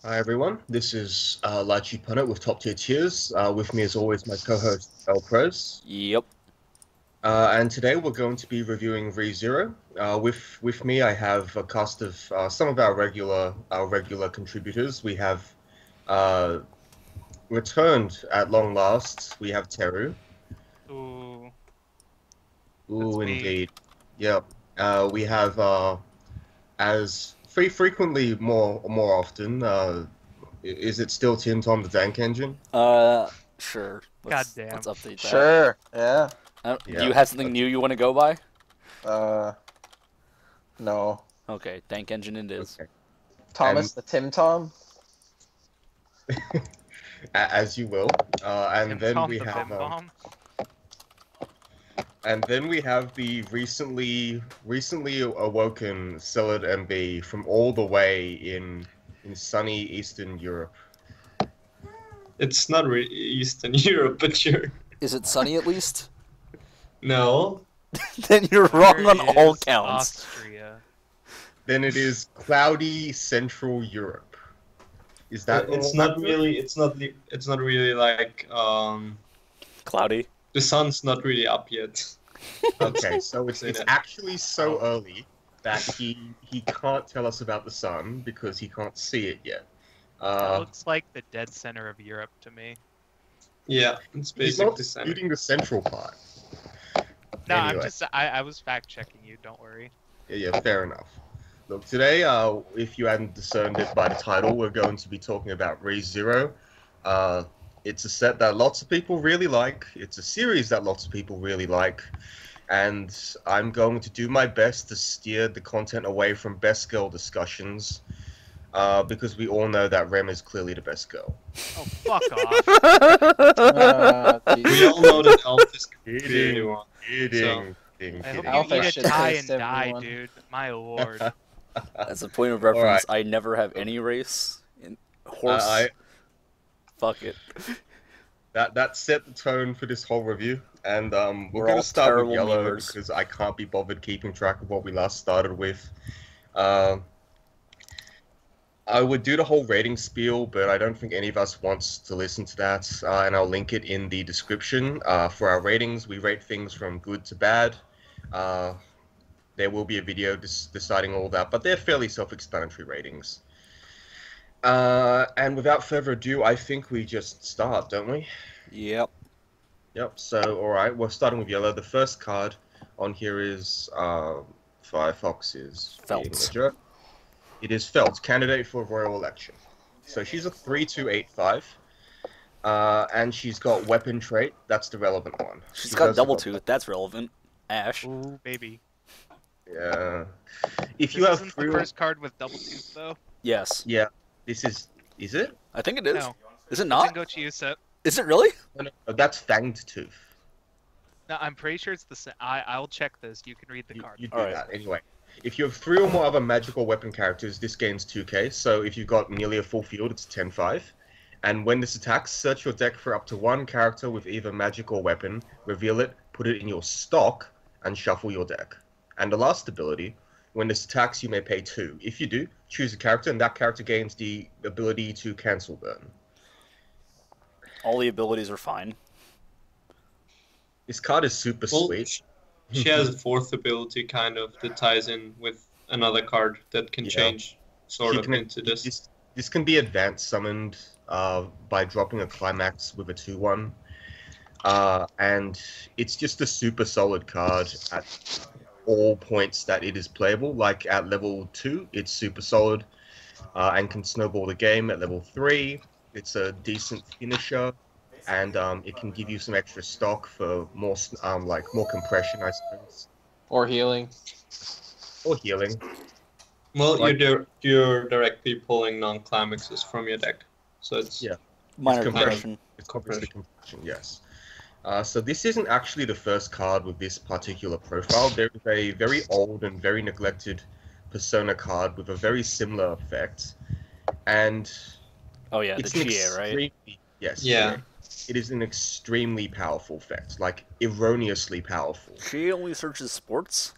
Hi everyone, this is lycheepunnet with Top Tier Cheers. With me as always my co-host Elpres. Yep. And today we're going to be reviewing ReZero. With me I have a cast of some of our regular contributors. We have uh, returned at long last. We have Teru. Ooh, that's Ooh, me. indeed. Yep. We have as frequently more often. Is it still Tim Tom the Dank Engine? Sure. God Let's damn. let's update that. Sure. Yeah. Do Yeah. you have something new you want to go by? Uh, no. Okay, Tank Engine it is. Okay. Thomas the Tim Tom. As you will. And Tim then Tom we the have Bim Bomb. the recently awoken celednb from all the way in sunny Eastern Europe. It's not really Eastern Europe, but sure. Is it sunny at least? No. Then you're wrong Where on all is counts. Austria. Then it is cloudy Central Europe. Is that It's all not accurate? really. It's not really like Cloudy. the sun's not really up yet. Okay, so it's Say that. actually so early that he can't tell us about the sun because he can't see it yet. That looks like the dead center of Europe to me. Yeah, it's He's not basically sunny. disputing the central part. No, Anyway. I was fact checking you. Don't worry. Yeah, fair enough. Look, today, if you hadn't discerned it by the title, we're going to be talking about ReZero. It's a set that lots of people really like. It's a series that lots of people really like. And I'm going to do my best to steer the content away from best girl discussions, because we all know that Rem is clearly the best girl. Oh, fuck off. We all know that Elf is Kidding, clearly one. kidding, I hope Alpha you eat a should tie taste and die, everyone. dude. My lord. As a point of reference, I never have any race in horse. Fuck it. That set the tone for this whole review, and we're We're going all to start with terrible yellow memers. because I can't be bothered keeping track of what we last started with. Uh, I would do the whole rating spiel, but I don't think any of us wants to listen to that, and I'll link it in the description. For our ratings, we rate things from good to bad. There will be a video deciding all that, but they're fairly self-explanatory ratings. And without further ado, I think we just start, don't we? Yep. Yep, so, alright, we're starting with yellow. The first card on here is, Firefox is being Felt. a jerk. It is Felt, candidate for royal election. So she's a 3-2-8-5. And she's got weapon trait, that's the relevant one. She's She got does double have- tooth. That's relevant. Ash. Ooh, baby. Yeah. If you This have isn't three the first card with double tooth, though. Yes. Yeah, this is it? I think it is. No. Is it not? Go to you, set. Is it really? No, that's Fanged Tooth. No, I'm pretty sure it's the same. I'll check this. You can read the You, card. you do Alright. that anyway. If you have 3 or more other magical weapon characters, this gains 2k. So if you've got nearly a full field, it's 10-5. And when this attacks, search your deck for up to 1 character with either magic or weapon, reveal it, put it in your stock, and shuffle your deck. And the last ability, when this attacks, you may pay 2. If you do, choose a character, and that character gains the ability to cancel burn. All the abilities are fine. This card is super Well, sweet. She has a fourth ability, kind of, that ties in with another card that can Yeah. change sort She of can- into this. This can be advanced summoned by dropping a climax with a 2/1. And it's just a super solid card at all points that it is playable. Like at level 2, it's super solid and can snowball the game. At level 3, it's a decent finisher, and it can give you some extra stock for more more compression, I suppose, Or healing. or healing. Well, like- you're directly pulling non-climaxes from your deck, so it's Yeah. Minor compression. compression. It covers the compression, yes. So this isn't actually the first card with this particular profile. There is a very old and very neglected Persona card with a very similar effect, and Oh yeah, the it's an GA, right? extremely yes, Yeah. GA. It is an extremely powerful effect, like erroneously powerful. She only searches sports.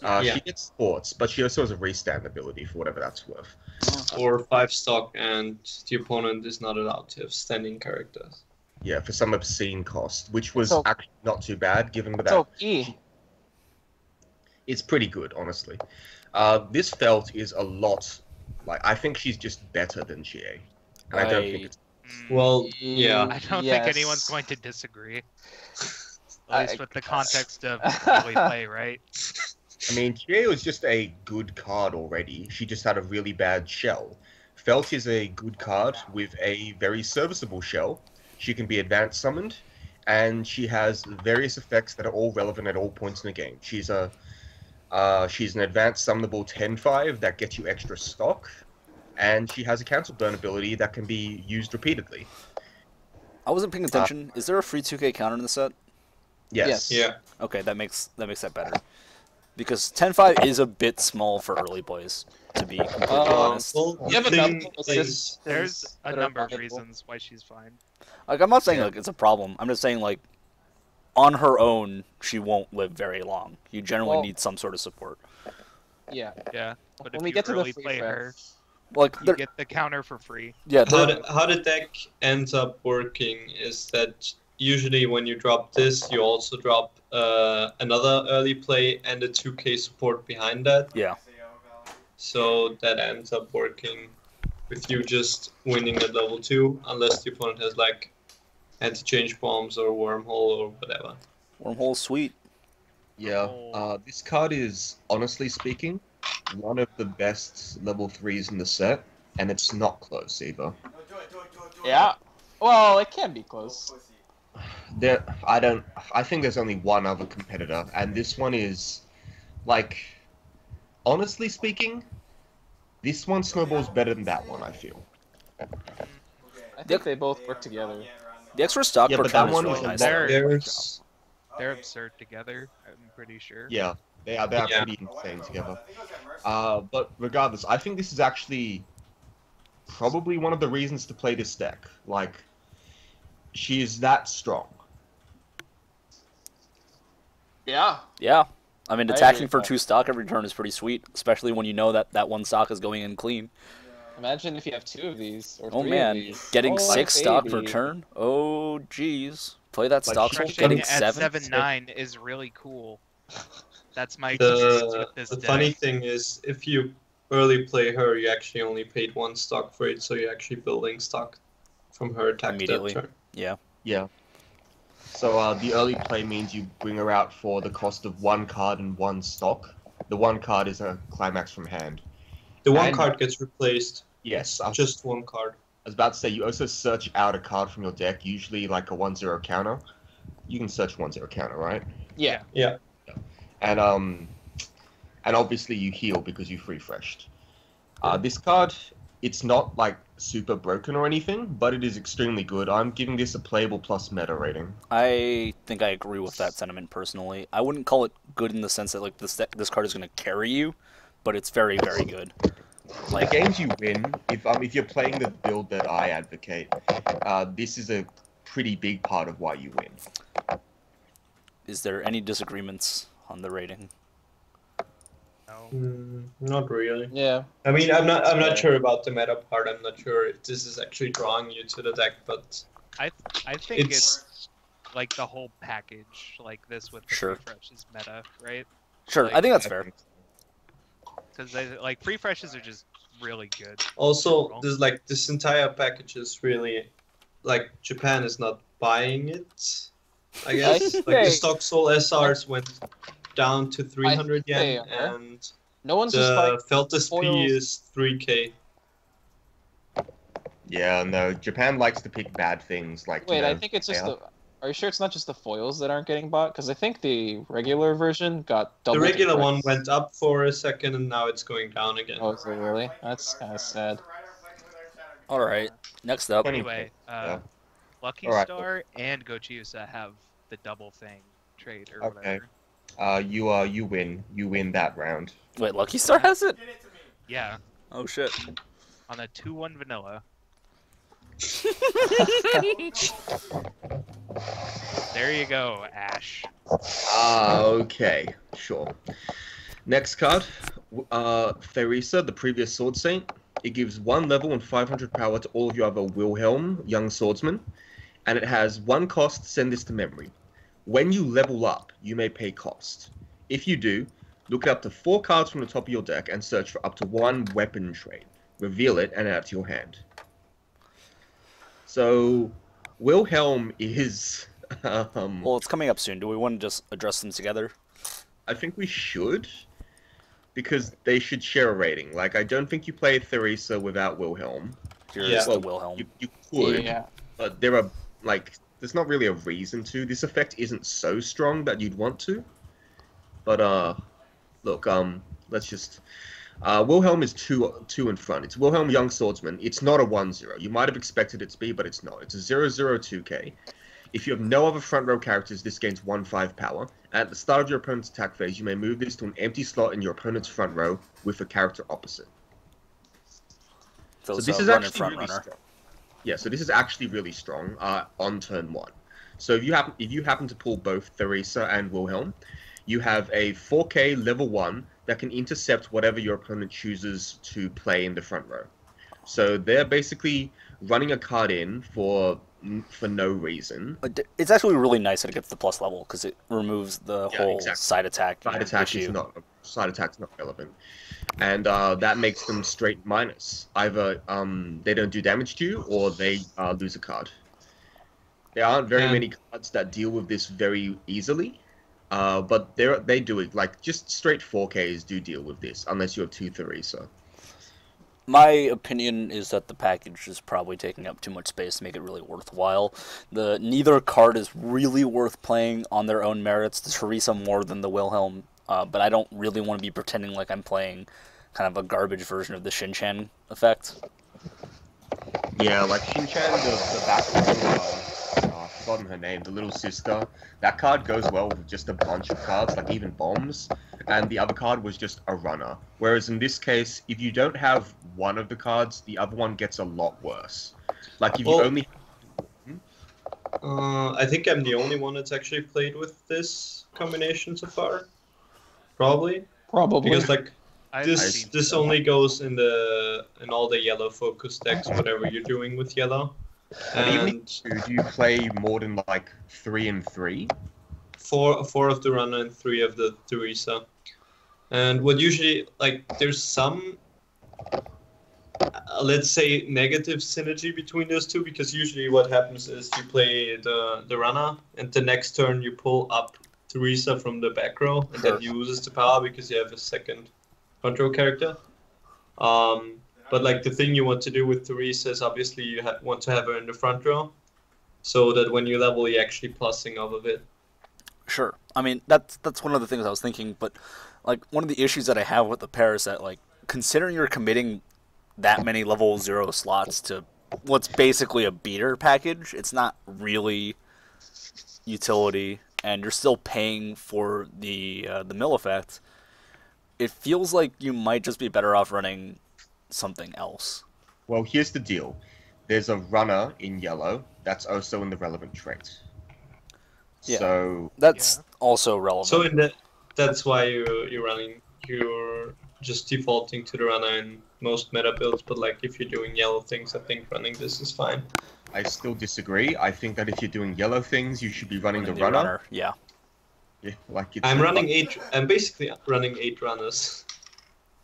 Yeah. She gets sports, but she also has a restand ability for whatever that's worth. or 5 stock, and the opponent is not allowed to have standing characters. Yeah, for some obscene cost, which was So- actually not too bad, given that So, it's pretty good, honestly. This felt is a lot, like, I think she's just better than GA. And I don't think it's... Well, yeah. I don't Yes. think anyone's going to disagree. At least with the context of early play, right? I mean, GA was just a good card already. She just had a really bad shell. Felt is a good card with a very serviceable shell. She can be advanced summoned, and she has various effects that are all relevant at all points in the game. She's an advanced summonable 10/5 that gets you extra stock, and she has a cancel burn ability that can be used repeatedly. I wasn't paying attention. Is there a free 2K counter in the set? Yes. Yeah. Okay, that makes that better. Because 10-5 is a bit small for early plays, to be completely honest. Well, You have the enough thing assists. is, There's a that are number of valuable. reasons why she's fine. Like, I'm not saying like it's a problem. I'm just saying like, on her own, she won't live very long. You generally Well- need some sort of support. Yeah. Yeah, but When if we you get to the early free play fire- her, Like, you there, get the counter for free. yeah, how the deck ends up working is that usually when you drop this, you also drop another early play and a 2K support behind that. yeah. So that ends up working with you just winning at level 2, unless the opponent has like anti-change bombs or wormhole or whatever. Wormhole's sweet. Yeah. This card is, honestly speaking, one of the best level 3s in the set, and it's not close either. Yeah. Well, it can be close. I think there's only one other competitor, and this one is, like, honestly speaking, this one snowballs better than that one, I feel. I think they both work together. The extra stock Yeah, per but turn that is one really is a nice. lot. They're absurd together, I'm pretty sure. Yeah, they are pretty insane together. But regardless, I think this is actually probably one of the reasons to play this deck. Like, she is that strong. Yeah. Yeah. I mean, I attacking agree for with that. 2 stock every turn is pretty sweet, especially when you know that that 1 stock is going in clean. Imagine if you have 2 of these or 3 Oh man, of these. getting Oh, 6 stock per baby. turn? Oh jeez. Play that Like, stock soul, Crushing getting at 7? 7-9 is really cool. That's my experience with this The deck. funny thing is, if you early play her, you actually only paid 1 stock for it, so you're actually building stock from her attack Immediately. turn. Yeah. Yeah. So the early play means you bring her out for the cost of 1 card and 1 stock. The 1 card is a climax from hand. The one And- card gets replaced, Yes, I was just 1 card. about to say, you also search out a card from your deck, usually like a 1/0 counter. You can search 1/0 counter, right? Yeah. Yeah. And obviously you heal because you've refreshed. This card, it's not like super broken or anything, but it is extremely good. I'm giving this a playable plus meta rating. I think I agree with that sentiment personally. I wouldn't call it good in the sense that like this card is going to carry you, but it's very, very good. The games you win, if you're playing the build that I advocate, this is a pretty big part of why you win. Is there any disagreements on the rating? No. Not really. Yeah. I mean, I'm Yeah. not sure about the meta part. I'm not sure if this is actually drawing you to the deck, but I think it's it's like the whole package, like this with the Sure. free fresh is meta, right? Sure, I think that's fair. Because like free freshes are just really good. also this entire package is really like Japan is not buying it. I guess like the say- stock soul SRs went down to 300 think they yen, are. and No one's just the like, Feltus P foils. is 3K. Yeah, no, Japan likes to pick bad things like. wait, you know, I think it's just yeah. the. Are you sure it's not just the foils that aren't getting bought? Because I think the regular version got double. The regular one went up for a second, and now it's going down again. Oh, is it really? That's kind of sad. Alright, next up. Anyway, Yeah. Lucky Alright. Star and Gochiusa have the double thing trade or Okay. whatever. You win. You win that round. Wait, Lucky Star has it? Yeah, Oh shit. on a 2-1 vanilla. There you go, Ash. Okay, sure. Next card, Theresa, the previous Sword Saint. It gives 1 level and 500 power to all of your other Wilhelm, Young Swordsman, and it has 1 cost, send this to memory. When you level up, you may pay cost. If you do, look up to 4 cards from the top of your deck and search for up to 1 weapon trait. Reveal it and add it to your hand. So, Wilhelm is... Well, it's coming up soon. Do we want to just address them together? I think we should, because they should share a rating. Like, I don't think you play Theresa without Wilhelm. Here's the Wilhelm. You could, Yeah. but there are, like, there's not really a reason to. This effect isn't so strong that you'd want to. But, look, let's just... Wilhelm is 2 in front. It's Wilhelm Young Swordsman. It's not a 1-0. You might have expected it to be, but it's not. It's a 0-0-2k. If you have no other front row characters, this gains 1/5 power. At the start of your opponent's attack phase, you may move this to an empty slot in your opponent's front row with a character opposite. So this is actually really strong. Yeah, so this is actually really strong on turn 1. So if you happen to pull both Theresa and Wilhelm, you have a 4k level 1 that can intercept whatever your opponent chooses to play in the front row. So they're basically running a card in for no reason. It's actually really nice that it gets the plus level because it removes the whole side attack issue. Side attack's not relevant, and that makes them straight minus. Either they don't do damage to you, or they lose a card. There aren't very many cards that deal with this very easily, but they do it. Like, just straight 4Ks do deal with this, unless you have 2 Theresa. My opinion is that the package is probably taking up too much space to make it really worthwhile. Neither card is really worth playing on their own merits. The Theresa more than the Wilhelm, but I don't really want to be pretending like I'm playing kind of a garbage version of the Shin-Chan effect. Yeah, like Shin-Chan, the background, I've forgotten her name, the little sister. That card goes well with just a bunch of cards, like even bombs. And the other card was just a runner. Whereas in this case, if you don't have one of the cards, the other one gets a lot worse. Like, if you only... I think I'm the only one that's actually played with this combination so far. Probably. Because, like, this only goes in all the yellow focus decks, whatever you're doing with yellow. And do you play more than, like, 3 and 3? Four of the runner and 3 of the Theresa. And what usually, like, there's some, let's say, negative synergy between those two, because usually what happens is you play the runner, and the next turn you pull up Theresa from the back row, and that uses the power because you have a second front row character. But, like, the thing you want to do with Theresa is obviously you want to have her in the front row, so that when you level, you're actually plussing off of it. Sure. I mean, that's one of the things I was thinking, but, like, one of the issues that I have with the pair is that, like, considering you're committing that many level 0 slots to what's basically a beater package, it's not really utility, and you're still paying for the mill effect. It feels like you might just be better off running something else. Well, here's the deal. There's a runner in yellow that's also in the relevant trait. Yeah, so that's also relevant. So that's why you're just defaulting to the runner in most meta builds, but, like, if you're doing yellow things, I think running this is fine. I still disagree. I think that if you're doing yellow things, you should be running the runner. Yeah. Yeah, like I'm basically running 8 runners.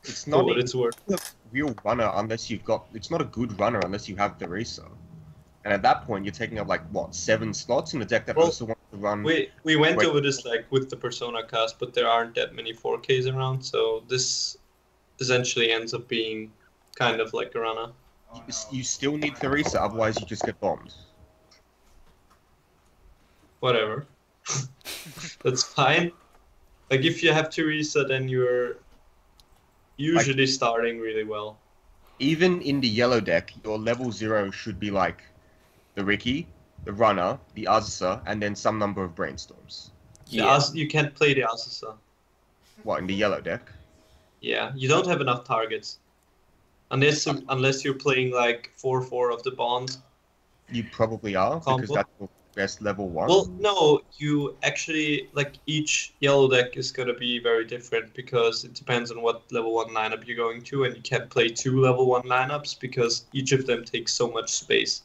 It's not what it's worth. A real runner unless you've got. It's not a good runner unless you have Theresa. And at that point, you're taking up, like, what, 7 slots in a deck that also wants to run... We went over this, like, with the Persona cast, but there aren't that many 4Ks around, so this essentially ends up being kind of like a runner. You still need Theresa, otherwise you just get bombed. Whatever. That's fine. Like, if you have Theresa, then you're usually starting really well. Even in the yellow deck, your level 0 should be, like, the Ricky, the runner, the Azusa, and then some number of brainstorms. Yeah. You can't play the Azusa. What, in the yellow deck? Yeah, you don't have enough targets. Unless you're playing, like, 4/4 of the bond. You probably are, because best level 1? Well, no, you actually, like, each yellow deck is going to be very different because it depends on what level 1 lineup you're going to, and you can't play 2 level 1 lineups because each of them takes so much space.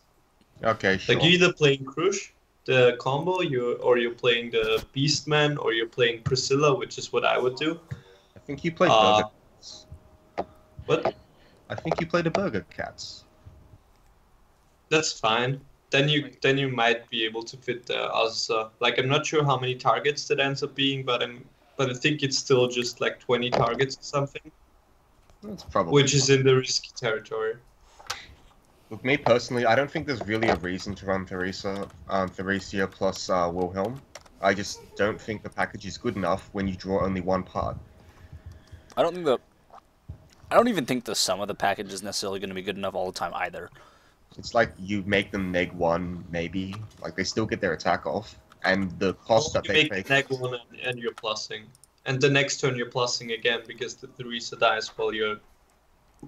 Okay, sure. Like, you're either playing Crush, the combo, or you're playing the Beastman, or you're playing Priscilla, which is what I would do. I think you played Burger Cats. What? I think you played the Burger Cats. That's fine. Then you might be able to fit the Azza. Like, I'm not sure how many targets that ends up being, but I think it's still just like 20 targets or something, That's probably which is in the risky territory. With me personally, I don't think there's really a reason to run Theresia plus Wilhelm. I just don't think the package is good enough when you draw only one part. I don't even think the sum of the package is necessarily going to be good enough all the time either. It's like you make them neg1, maybe. Like, they still get their attack off. And the cost that they make pay... neg1 and you're plussing. And the next turn you're plussing again because the Theresa dies while you're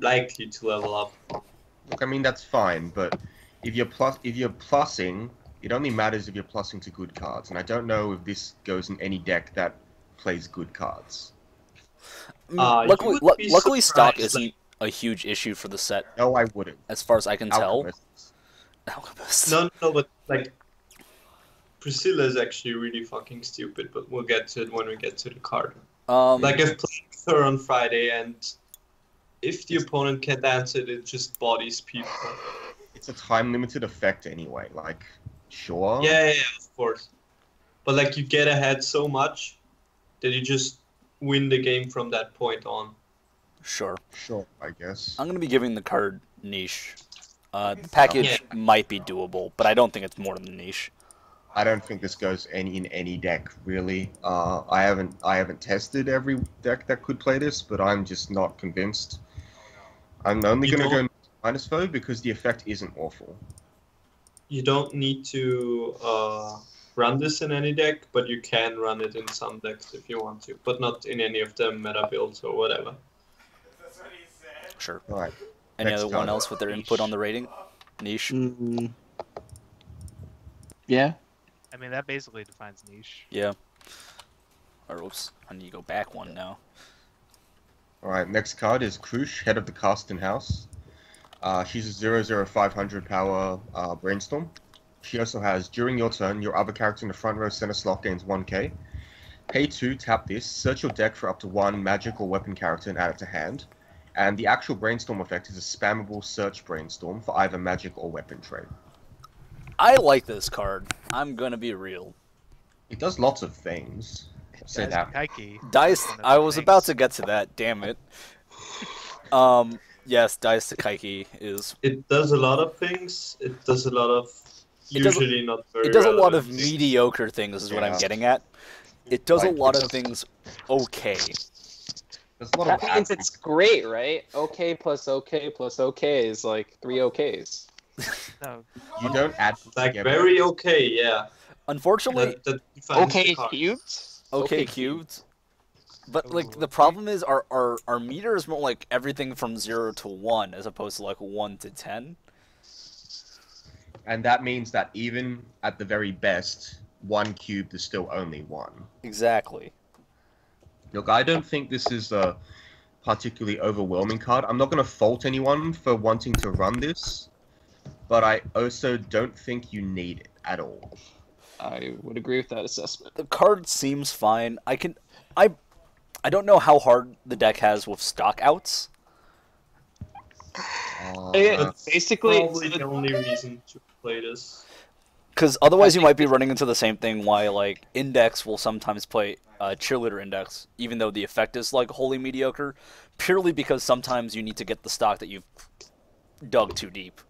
likely to level up. Look, I mean, that's fine, but if you're plussing, it only matters if you're plussing to good cards. And I don't know if this goes in any deck that plays good cards. Luckily stock isn't a huge issue for the set. No, I wouldn't. As far as I can tell. Alchemist. No, but like Priscilla is actually really fucking stupid, but we'll get to it when we get to the card. Like, I've played her on Friday, and if the opponent can't answer it, it just bodies people. It's a time-limited effect anyway, like, sure. Yeah, of course. But like, you get ahead so much that you just win the game from that point on. Sure, I guess. I'm going to be giving the card niche. The package might be doable, but I don't think it's more than niche. I don't think this goes in any deck, really. I haven't tested every deck that could play this, but I'm just not convinced. I'm only going to go minus foe because the effect isn't awful. You don't need to run this in any deck, but you can run it in some decks if you want to, but not in any of them meta builds or whatever. Sure. All right. Any other one else with their input on the rating? Niche? Yeah. I mean, that basically defines niche. Yeah. Or, oops, I need to go back one now. Alright, next card is Krush, head of the Caston House. She's a 00500 power brainstorm. She also has, during your turn, your other character in the front row center slot gains 1k. Pay 2, tap this, search your deck for up to one magic or weapon character and add it to hand. And the actual brainstorm effect is a spammable search brainstorm for either magic or weapon trade. I like this card. I'm gonna be real. It does lots of things. Say that. Dice. I was about to get to that. Damn it. Yes, Dice Takaiki is. It does a lot of things. It does a lot of usually not very. It does a lot of things. mediocre things. Is what I'm getting at. It does a lot of things okay. That means it's great, right? Okay plus okay plus okay is like 3 okays. No. You don't add like together. very okay, yeah. Unfortunately, okay cubed. Okay cubed. But like the problem is our meter is more like everything from 0 to 1 as opposed to like 1 to 10. And that means that even at the very best, 1 cubed is still only 1. Exactly. Look, I don't think this is a particularly overwhelming card. I'm not going to fault anyone for wanting to run this, but I also don't think you need it at all. I would agree with that assessment. The card seems fine. I don't know how hard the deck has with stock outs. Basically, probably the only reason to play this. Because otherwise you might be running into the same thing why, like, Index will sometimes play Cheerleader Index, even though the effect is, like, wholly mediocre, purely because sometimes you need to get the stock that you've dug too deep.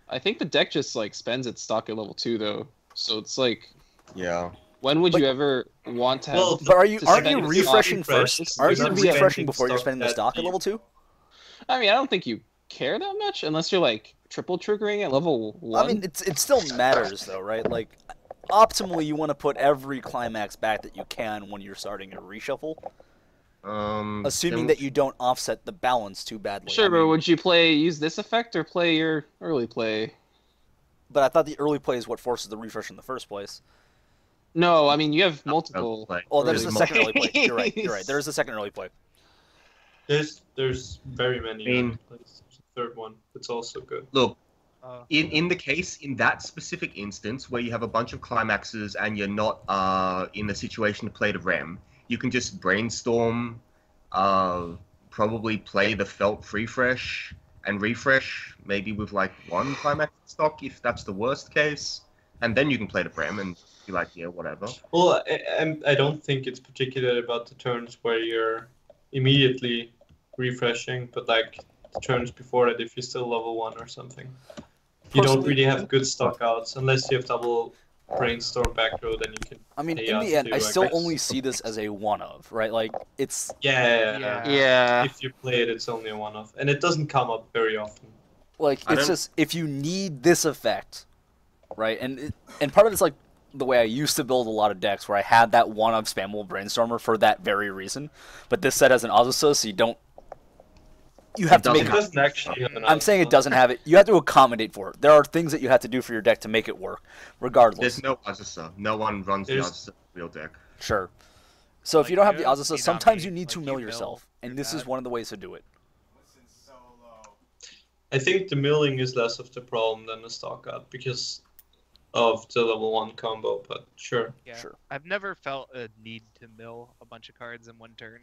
I think the deck just, like, spends its stock at level 2, though. So it's like... Yeah. When would you ever want to have... Well, but aren't you refreshing first? Aren't you You're refreshing before you're stock spending the that stock at deep. level 2? I mean, I don't think you care that much, unless you're, like, triple triggering at level 1. I mean, it still matters, though, right? Like, optimally, you want to put every climax back that you can when you're starting a reshuffle. Assuming that you don't offset the balance too badly. Sure, but would you use this effect or play your early play? But I thought the early play is what forces the refresh in the first place. No, I mean you have multiple. Oh, there's early a second early play. plays. You're right. You're right. There is a second early play. There's very many. I mean- early plays. There's a third one that's also good. Look, Uh, in the case, in that specific instance where you have a bunch of climaxes and you're not in the situation to play the rem, you can just brainstorm, probably play the felt refresh and refresh, maybe with like one climax stock if that's the worst case, and then you can play the rem and be like, yeah, whatever. Well, I don't think it's particularly about the turns where you're immediately refreshing, but like the turns before that, if you're still level 1 or something. You don't Personally- really have good stock outs unless you have double brainstorm back row, then you can. I mean, pay in out the end, too, I still guess. only see this as a one of, right? Like, it's Yeah. Yeah. If you play it, it's only a one-off, and it doesn't come up very often. like I it's don't- just if you need this effect, right? And part of it's like the way I used to build a lot of decks where I had that one of spammable brainstormer for that very reason. But this set has an Azusa, so you have to make doesn't It have- doesn't actually have an I'm saying it doesn't have it. You have to accommodate for it. There are things that you have to do for your deck to make it work, regardless. There's no Azusa. No one runs There's- the Azusa real deck. Sure. So if Like, you don't have the you don't Azusa, need sometimes Omni, you need to like, mill you mill yourself, and your this is dad. one of the ways to do it. I think the milling is less of the problem than the stock out because of the level 1 combo, but sure. Yeah. Sure. I've never felt a need to mill a bunch of cards in one turn.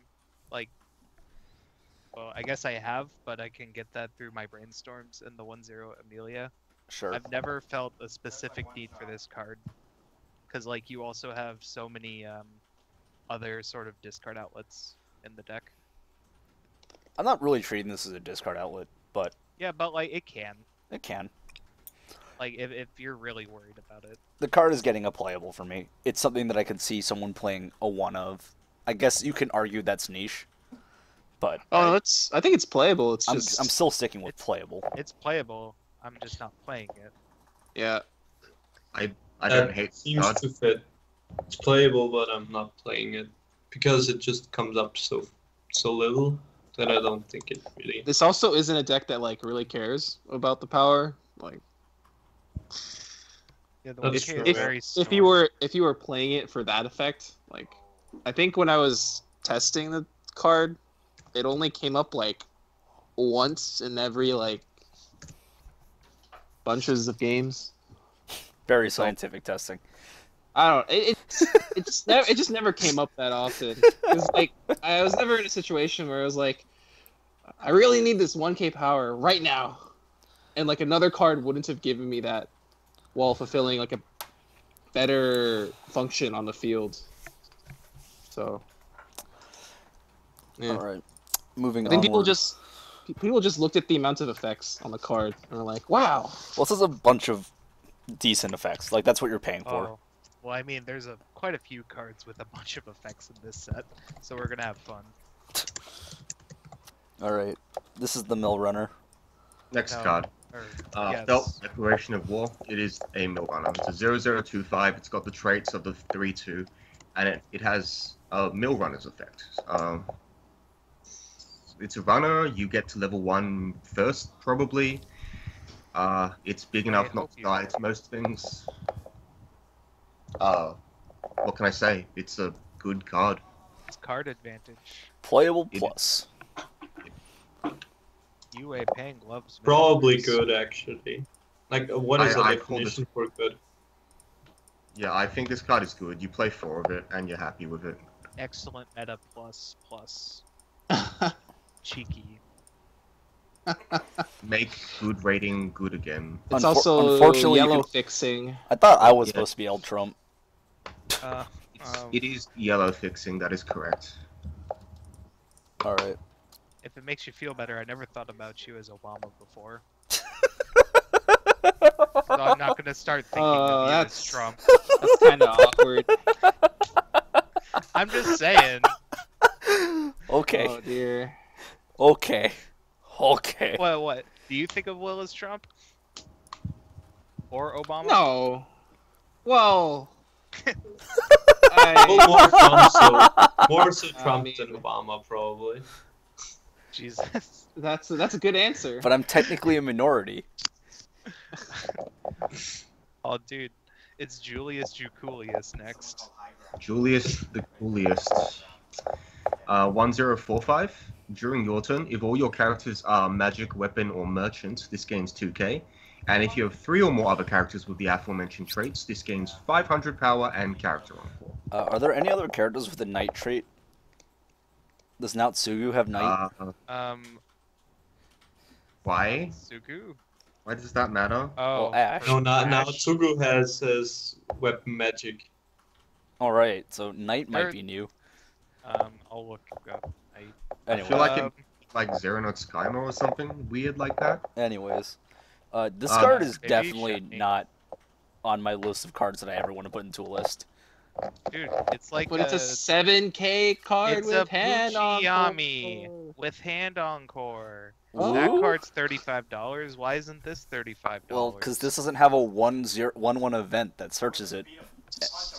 Like, well, I guess I have, but I can get that through my brainstorms in the 1-0 Amelia. Sure. I've never felt a specific need for this card. Because, like, you also have so many other sort of discard outlets in the deck. I'm not really treating this as a discard outlet, but Yeah, but, like, it can. it can. Like, if you're really worried about it. The card is getting a playable for me. It's something that I could see someone playing a one of. I guess you can argue that's niche, but Oh, no, I think it's playable. It's I'm just still sticking with playable. It's playable. I'm just not playing it. yeah. I don't That hate the seems card. to fit. It's playable, but I'm not playing it because it just comes up so little that I don't think it really. This also isn't a deck that like really cares about the power. Like Yeah, the That's 1K true, is yeah. very if you were playing it for that effect, like I think when I was testing the card, it only came up like once in every like bunches of games. Very scientific testing. I don't. It just never came up that often. It's like I was never in a situation where I was like, I really need this 1K power right now, and like another card wouldn't have given me that, while fulfilling like a better function on the field. So. Yeah. All right, moving I think onward. people just looked at the amount of effects on the card and were like, "Wow." Well, this is a bunch of decent effects. Like that's what you're paying for. Oh, well, I mean, there's quite a few cards with a bunch of effects in this set, so we're gonna have fun. All right, this is the mill runner. Next No. card. Or, Felt yes. Declaration of War. It is a mill runner. It's a 0025. It's got the traits of the 3/2, and it has a mill runner's effect. It's a runner. You get to level 1 first, probably. It's big enough hope not to you die do. to most things. What can I say? It's a good card. It's card advantage. Playable It- plus. UA Pang loves Probably mill good actually. Like, what is the I call this- definition for good? Yeah, I think this card is good. You play 4 of it, and you're happy with it. Excellent meta plus. Cheeky. Make good rating good again. It's Unfor- also unfortunately, you yellow can- fixing. I thought I was Yeah. supposed to be El Trump. Uh, It is yellow fixing. That is correct. All right. if it makes you feel better, I never thought about you as Obama before. So I'm not gonna start thinking of you as that's- Trump. That's kind of awkward. I'm just saying. Okay. Oh dear. Okay. Okay. What? Do you think of Will as Trump? Or Obama? No. Well. Well, more Trump, so I Trump mean- than Obama probably. Jesus. That's a good answer. But I'm technically a minority. Oh, dude, it's Julius Juculius next. Julius the coolest. 1045. During your turn, if all your characters are magic, weapon, or merchant, this gains 2k. And if you have 3 or more other characters with the aforementioned traits, this gains 500 power and character encore. Are there any other characters with the knight trait? Does Naotsugu have knight? Why? Sugu. Why does that matter? Oh, Well, Ash. No, now Ash. Tsugu has weapon magic. Alright, so knight might There- be new. I'll look up. I Anyway, feel like Um, it's like Xeronox Kaimo or something weird like that. anyways. This card is maybe definitely Shiny. not on my list of cards that I ever want to put into a list. Dude, it's like But it's a 7K card it's with a hand on. Puchiyami with hand encore. Ooh. That card's $35. Why isn't this $35? Well, because this doesn't have a 1-1 event that searches it.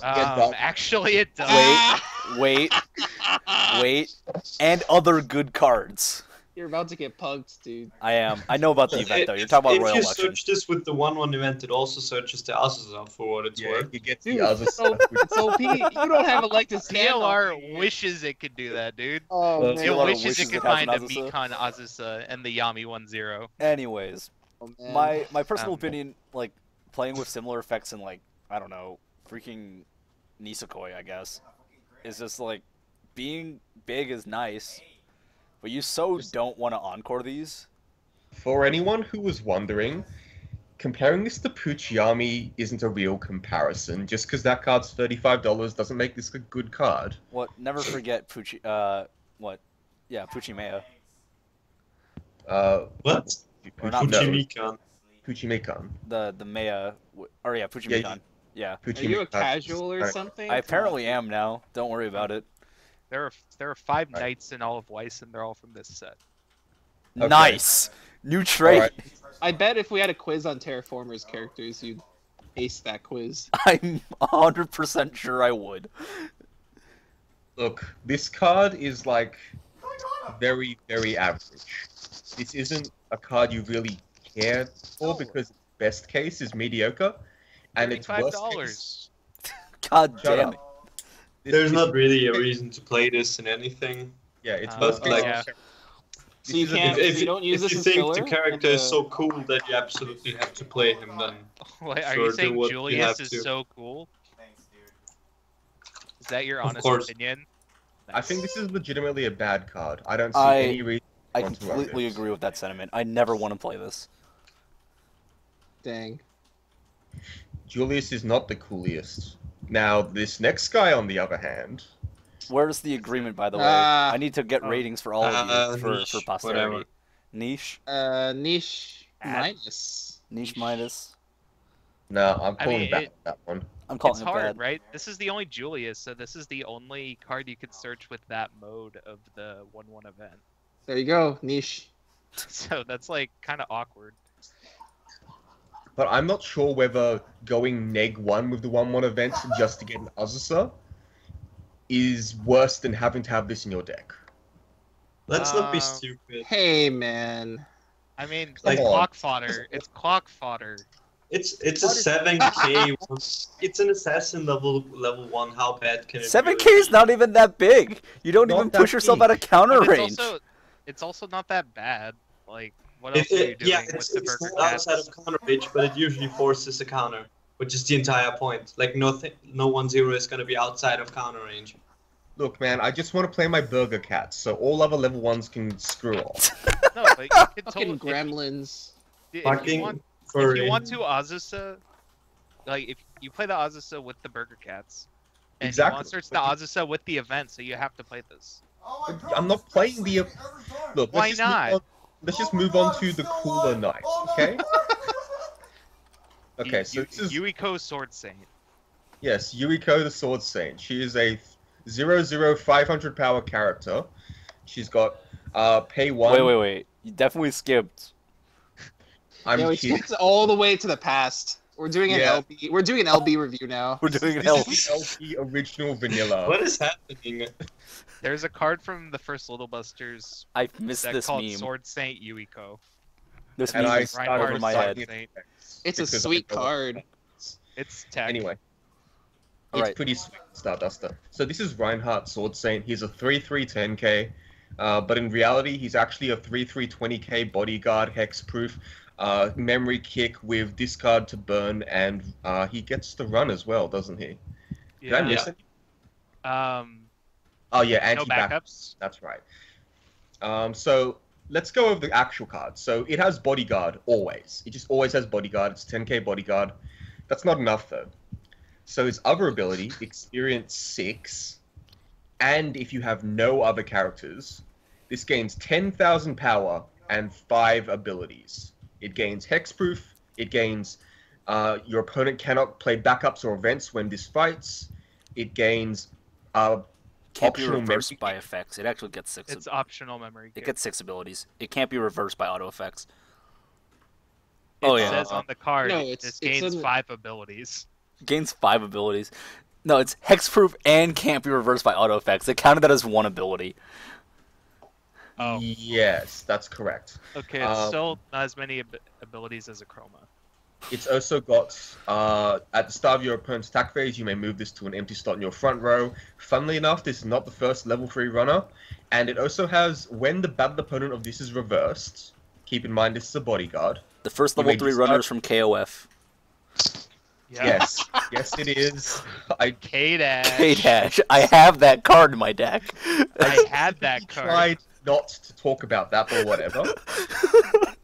Actually, it does. Wait, wait, and other good cards. You're about to get punked, dude. I am. I know about the event though. You're talking about if Royal you Election. search this with the 1/1 event, it also searches the Azusa for what it's worth. you get Dude, the other it's OP. stuff. It's OP. You don't have a like to stand CLR wishes it could do that, dude. Oh, Well, man. It CLR wishes wishes it could it has find an a Azusa. Mikon Azusa and the Yami 1-0. Anyways, Oh, man. my personal Um, opinion, like playing with similar effects in like I don't know, freaking Nisekoi, I guess, is just like being big is nice, but you so don't want to encore these. For anyone who was wondering, comparing this to Puchiyami isn't a real comparison. Just because that card's $35 doesn't make this a good card. What? Never forget what? Yeah, Puchimea. What? Or not Puchimikan. Puchimikan. The Mea, or yeah, Puchimikan. Yeah. Are you a casual or something? I apparently am now. Don't worry about it. There are 5 Right. knights in all of Weiss, and they're all from this set. Okay. Nice. New trait. Alright. I bet if we had a quiz on Terraformers characters, you'd ace that quiz. I'm 100% sure I would. Look, this card is like very, very average. This isn't a card you really care for because best case is mediocre, and its worst case. $35. God Shut damn up. it. There's not really a reason to play this in anything. Yeah, it's Uh, worst case. yeah. So you This is a- can't. If, so you don't use if this you as think filler. the character is so cool that you absolutely have to play him, then Wait, are Sure, you do saying what you Julius have is to. so cool? Is that your Of honest course. opinion? I think this is legitimately a bad card. I don't see I- any reason. I want to run completely this. agree with that sentiment. I never want to play this. Dang. Julius is not the coolest. Now, this next guy, on the other hand, Where's the agreement, by the way? Ah. I need to get ratings for all of you for niche, posterity. whatever. Niche? Niche Add- minus. Niche minus? no, I'm I calling mean, back that one. I'm calling It's it hard, bad. right? This is the only Julius, so this is the only card you could search with that mode of the 1-1 event. There you go. Niche. So that's like kind of awkward. But I'm not sure whether going neg-1 with the 1-1 event just to get an Azusa is worse than having to have this in your deck. let's not be Um, stupid. Hey, man. I mean, Come it's on. clock fodder. It's clock fodder. It's a 7K. It's an assassin level 1. How bad can it 7K really is not even that big. You don't Not even that push yourself big. out of counter But range. it's also not that bad. Like, what be? else are you doing Yeah, with it's the Burger not Cats? outside of counter range, but it usually forces a counter, which is the entire point. Like no 1-0 is gonna be outside of counter range. Look, man, I just want to play my Burger Cats, so all other level 1s can screw off. No, but you could Fucking totally, gremlins. if Fucking you want, if furry. you want to Azusa, like if you play the Azusa with the Burger Cats, and Exactly. you want to search the Azusa with the event, so you have to play this. I'm not playing the... Look, Why let's just move not? on- Let's just move on to the cooler knight, okay? Okay, so this is... Yuiko Sword Saint. Yes, Yuiko the Sword Saint. She is a 500 power character. She's got pay 1. Wait. You definitely skipped. I'm Yeah, we kidding. skipped all the way to the past. We're doing an Yeah. LB. We're doing an LB review now. We're doing an This help. is the LP original vanilla. What is happening? There's a card from the first Little Busters I missed set this called meme. Sword Saint Yuiko. This And meme I is started over my Reinhardt head. Saint. It's a because sweet I know card. It's tech. Anyway, All it's right. pretty sweet, Starduster. So this is Reinhardt Sword Saint. He's a 3/3 10k, but in reality, he's actually a 3/3 20k bodyguard, hexproof, memory kick with discard to burn, and he gets to run as well, doesn't he? Did I Yeah. miss it? Oh yeah, No anti-back. backups. That's right. So let's go over the actual cards. So it has bodyguard always. It just always has bodyguard. It's 10k bodyguard. That's not enough though. So his other ability, experience 6, and if you have no other characters, this gains 10,000 power and 5 abilities. It gains hexproof. It gains your opponent cannot play backups or events when this fights. It gains Can't be optional reversed memory. by effects. It actually gets 6. It's optional memory. It Kick. gets 6 abilities. It can't be reversed by auto effects. It Oh, yeah. says on the card No, it it's gains in- 5 abilities. Gains 5 abilities. No, it's hexproof and can't be reversed by auto effects. They counted that as 1 ability. Oh, Yes, that's correct. okay. It's still not as many abilities as a chroma. It's also got, at the start of your opponent's attack phase, you may move this to an empty slot in your front row. Funnily enough, this is not the first level 3 runner. And it also has, when the battle opponent of this is reversed, keep in mind this is a bodyguard. The first You level may 3 discard- runners from KOF. Yeah. Yes, yes it is. K-Dash. K-Dash. I have that card in my deck. I had that card. Tried not to talk about that, but whatever.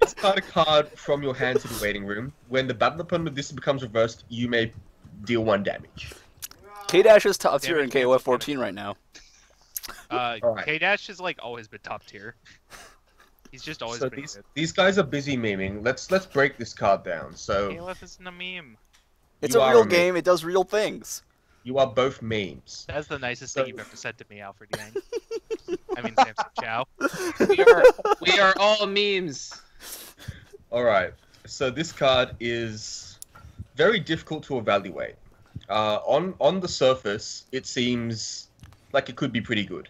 Discard a card from your hand to the waiting room. When the battle opponent of this becomes reversed, you may deal 1 damage. K-Dash is top tier in Damage KOF cancel 14 right now. Alright. K-Dash has like always been top tier. He's just always So been these, good. these guys are busy memeing. Let's break this card down. So KOF isn't a meme. It's You a are real a meme. game. It does real things. you are both memes. That's the nicest So- thing you've ever said to me, Alfred Yang. I mean, Samson Chow. We are all memes. Alright, so this card is very difficult to evaluate. On the surface, it seems like it could be pretty good.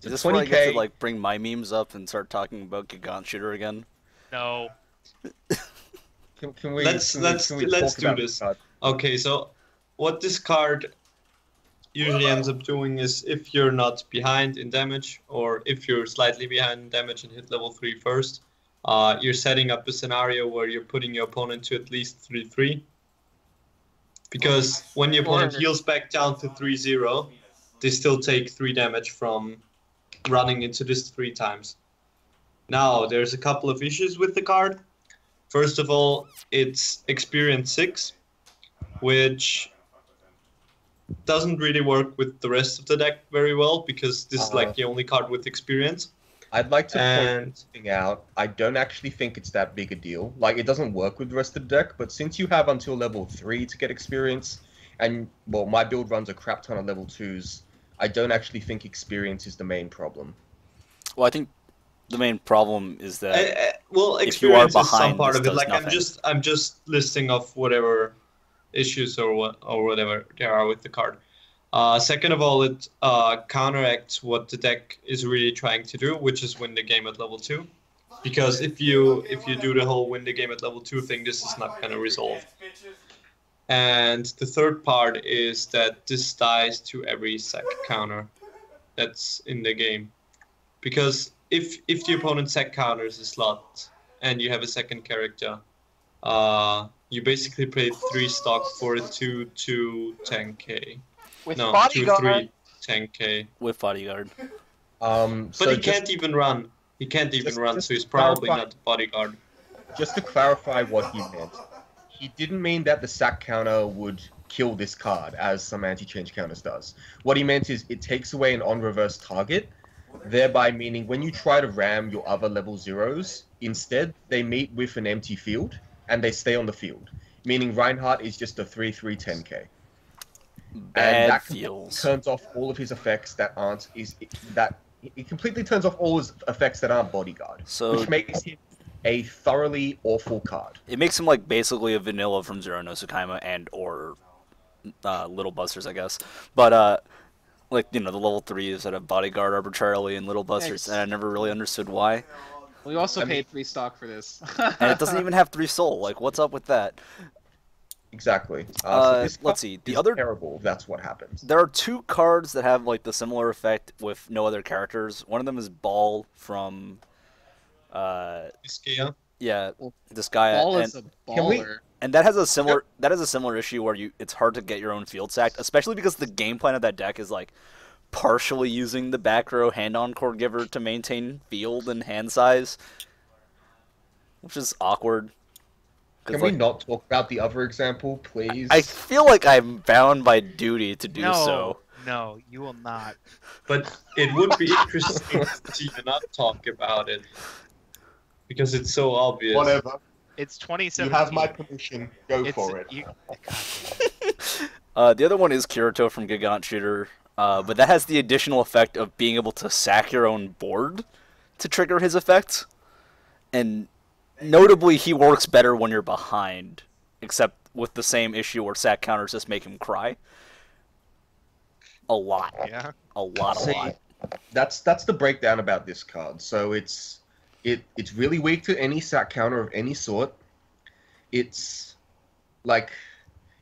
Is this So where I get to like bring my memes up and start talking about Gigant Shooter again? No. Can we Let's talk do about this. card? Okay, so what this card usually ends up doing is if you're not behind in damage, or if you're slightly behind in damage and hit level 3 first, you're setting up a scenario where you're putting your opponent to at least 3/3. Because when your opponent Or- heals back down to 3/0, they still take 3 damage from running into this 3 times. Now, there's a couple of issues with the card. First of all, it's experience 6, which doesn't really work with the rest of the deck very well, because this is like the only card with experience. I'd like to point And something out. I don't actually think it's that big a deal. Like, it doesn't work with the rest of the deck, but since you have until level 3 to get experience, and, well, my build runs a crap ton of level 2s, I don't actually think experience is the main problem. Well, I think the main problem is that well, if you are experience is some behind, part this of it. does Like nothing. I'm just listing off whatever issues or whatever there are with the card. Second of all, it counteracts what the deck is really trying to do, which is win the game at level 2. Because if you do the whole win the game at level 2 thing, this is not gonna resolve. And the third part is that this dies to every sack counter that's in the game. Because if the opponent sack counters a slot and you have a second character, you basically pay 3 stock for a 2/2 10k. With No, bodyguard. 2/3 10k. with bodyguard. But So he can't even run. He can't even just- run, just so he's probably clarify- not the bodyguard. just to clarify what he meant, he didn't mean that the sack counter would kill this card, as some anti-change counters does. What he meant is it takes away an on-reverse target, thereby meaning when you try to ram your other level 0s, instead they meet with an empty field, and they stay on the field. Meaning Reinhardt is just a 3/3 10k. Bad that feels. turns off all of his effects that aren't it completely turns off all his effects that aren't bodyguard, So which makes him a thoroughly awful card. it makes him like basically a vanilla from Zero no Tsukaima and or Little Busters, I guess. But like the level 3s that have bodyguard arbitrarily and Little Busters, and I never really understood why. We also I mean- paid 3 stock for this. And it doesn't even have 3 soul. Like, what's up with that? Exactly. So this let's card see. is terrible if that's what happens. There are two cards that have like the similar effect with no other characters. One of them is Ball from, Ischia. yeah, this guy, Ball and is a Can we- baller. and that has a similar issue where it's hard to get your own field sacked, especially because the game plan of that deck is like partially using the back row hand encore giver to maintain field and hand size, which is awkward. Can we not talk about the other example, please? I feel like I'm bound by duty to do so. No, you will not. But it would be interesting to see you not talk about it. Because it's so obvious. Whatever. It's You 2017. have my permission. Go for it. The other one is Kirito from Gigant Shooter, but that has the additional effect of being able to sack your own board to trigger his effect. And notably, he works better when you're behind, except with the same issue where sack counters just make him cry. A lot. Yeah. A lot. That's the breakdown about this card. So it's really weak to any sack counter of any sort. It's like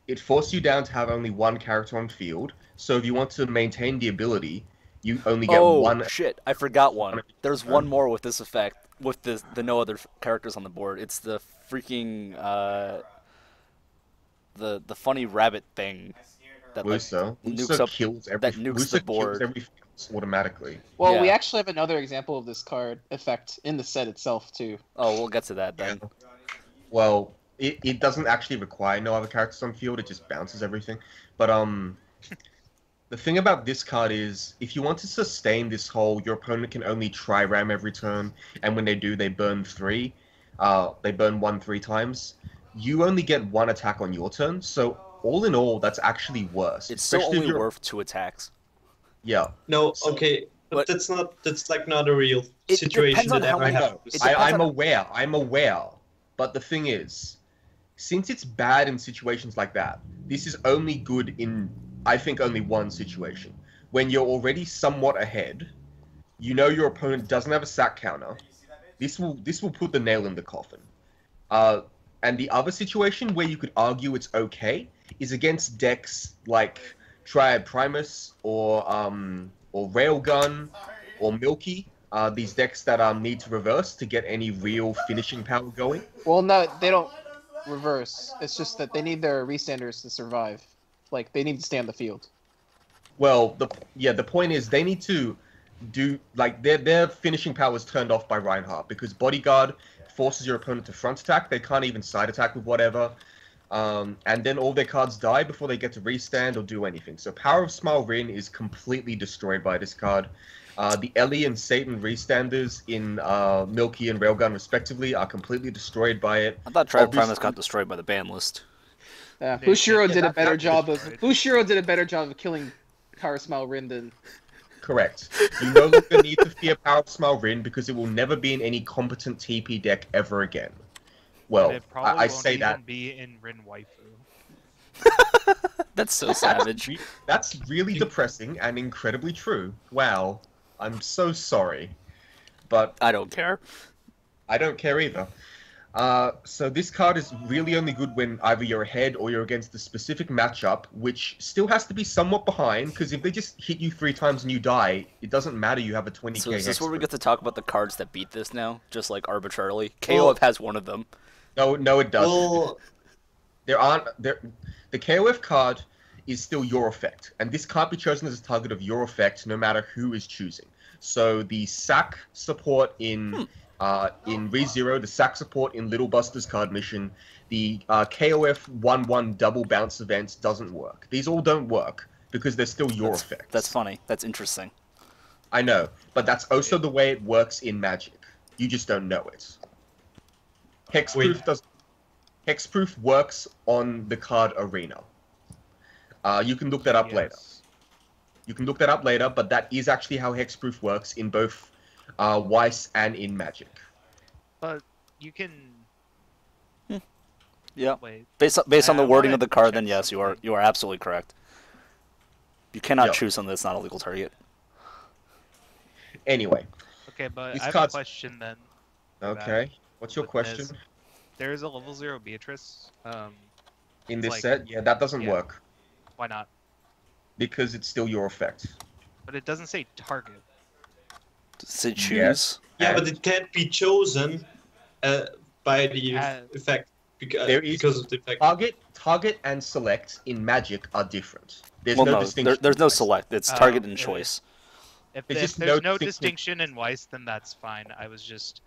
it forces you down to have only one character on field. So if you want to maintain the ability, you only get one. Oh shit! I forgot one. There's one more with this effect, with the no other characters on the board. It's the freaking the funny rabbit thing that like, Wusa nukes up kills that nukes the board. Kills everything automatically. Well, we Yeah. actually have another example of this card effect in the set itself too. Oh, we'll get to that then. Well, it doesn't actually require no other characters on field. It just bounces everything. But the thing about this card is, if you want to sustain this whole, your opponent can only tri-ram every turn, and when they do, they burn 3. They burn 1 3 times. You only get 1 attack on your turn, so all in all, that's actually worse. It's still especially if only you're- worth 2 attacks. Yeah. No, So- okay, But- that's like not a real It situation depends on that how ever many- happens. it depends I'm on- aware. I'm aware. But the thing is, since it's bad in situations like that, this is only good in, I think, only one situation. When you're already somewhat ahead, you know your opponent doesn't have a sack counter. This will put the nail in the coffin. And the other situation where you could argue it's okay is against decks like Triad Primus or Railgun or Milky. These decks that need to reverse to get any real finishing power going. Well, no, they don't reverse. It's just that they need their restanders to survive. Like they need to stay on the field. Well, the point is they need to do like their finishing power is turned off by Reinhardt because Bodyguard forces your opponent to front attack. They can't even side attack with whatever, and then all their cards die before they get to restand or do anything. So Power of Smile Rin is completely destroyed by this card. The Ellie and Satan restanders in Milky and Railgun respectively are completely destroyed by it. I thought Triad Obviously- Primus got destroyed by the ban list. Bushiro did a that- better that's job of destroyed. Bushiro did a better job of killing Power Smile Rin than Correct. You no longer need to fear Power of Smile Rin because it will never be in any competent TP deck ever again. Well, And it probably I won't say even that. be in Rin Waifu. That's so savage. That's really depressing and incredibly true. Wow. I'm so sorry. But I don't care. I don't care either. So this card is really only good when either you're ahead or you're against a specific matchup, which still has to be somewhat behind, because if they just hit you 3 times and you die, it doesn't matter you have a 20k So is this where we hexproof. get to talk about the cards that beat this now? Just like arbitrarily? Well- KOF has one of them. No, it doesn't. Well, The KOF card is still your effect, and this can't be chosen as a target of your effect no matter who is choosing. So the sack support in ReZero, the sack support in Little Buster's card mission, the KOF 1/1 double bounce events doesn't work. These all don't work because they're still your effects. That's funny. That's interesting. I know, but that's also the way it works in Magic. You just don't know it. Hexproof works on the card Arena. You can look that up later. Yes. You can look that up later, but that is actually how Hexproof works in both Weiss and in Magic. But you can Yeah. wait. Based on the I wording wanna of the card, check then yes, something. you are absolutely correct. You cannot Yeah. choose something that's not a legal target. Anyway, Okay, but These I have cards- a question then. okay. What's your With question? this. There is a level 0 Beatrice. In It's this like- set, yeah, that doesn't yeah. work Why not? because it's still your effect. But it doesn't say target. Say choose. Yes. Yeah, And but it can't be chosen by the effect There is- because of the effect. target and select in Magic are different. There's Well, no no, distinction. there's no select. It's Oh, target and it choice. If, It's if just there's no no distinction. distinction in Weiss, then that's fine. I was just,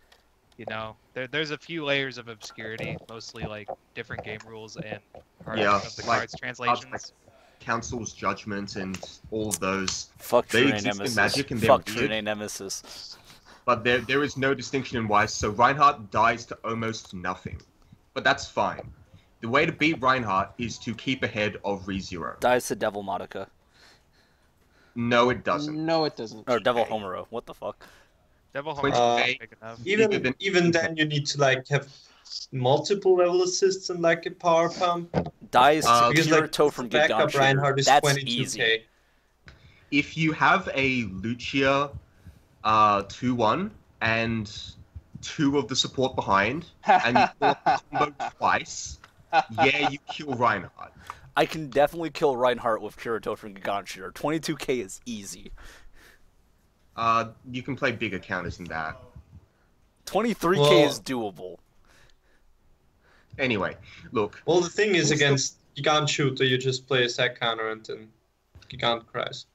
there's a few layers of obscurity, mostly like different game rules and part Yeah, of the like cards translations. Council's Judgment and all of those. Fuck They True exist in Nemesis. Magic and they're Fuck True weird. Nemesis. But there is no distinction in Weiss, so Reinhardt dies to almost nothing. But that's fine. The way to beat Reinhardt is to keep ahead of ReZero. Dies to Devil Monica. No, it doesn't. No, it doesn't. Or Devil Homero. What the fuck? Devil Twitch- Horror is big enough. Even then, you need to like have multiple level assists and like a power pump. Dies to Because like Kirito from Gigan backup Shooter. Reinhardt is That's 22k. easy. If you have a Lucia 2-1 and 2 of the support behind, and you pull a combo twice, yeah, you kill Reinhardt. I can definitely kill Reinhardt with Kirito from Gigan Shooter. 22k is easy. You can play bigger counters than that. 23k Well- is doable. Anyway, look, Well, the thing is, Also- against Gigant Shooter, you just play a sack counter and then Gigant cries.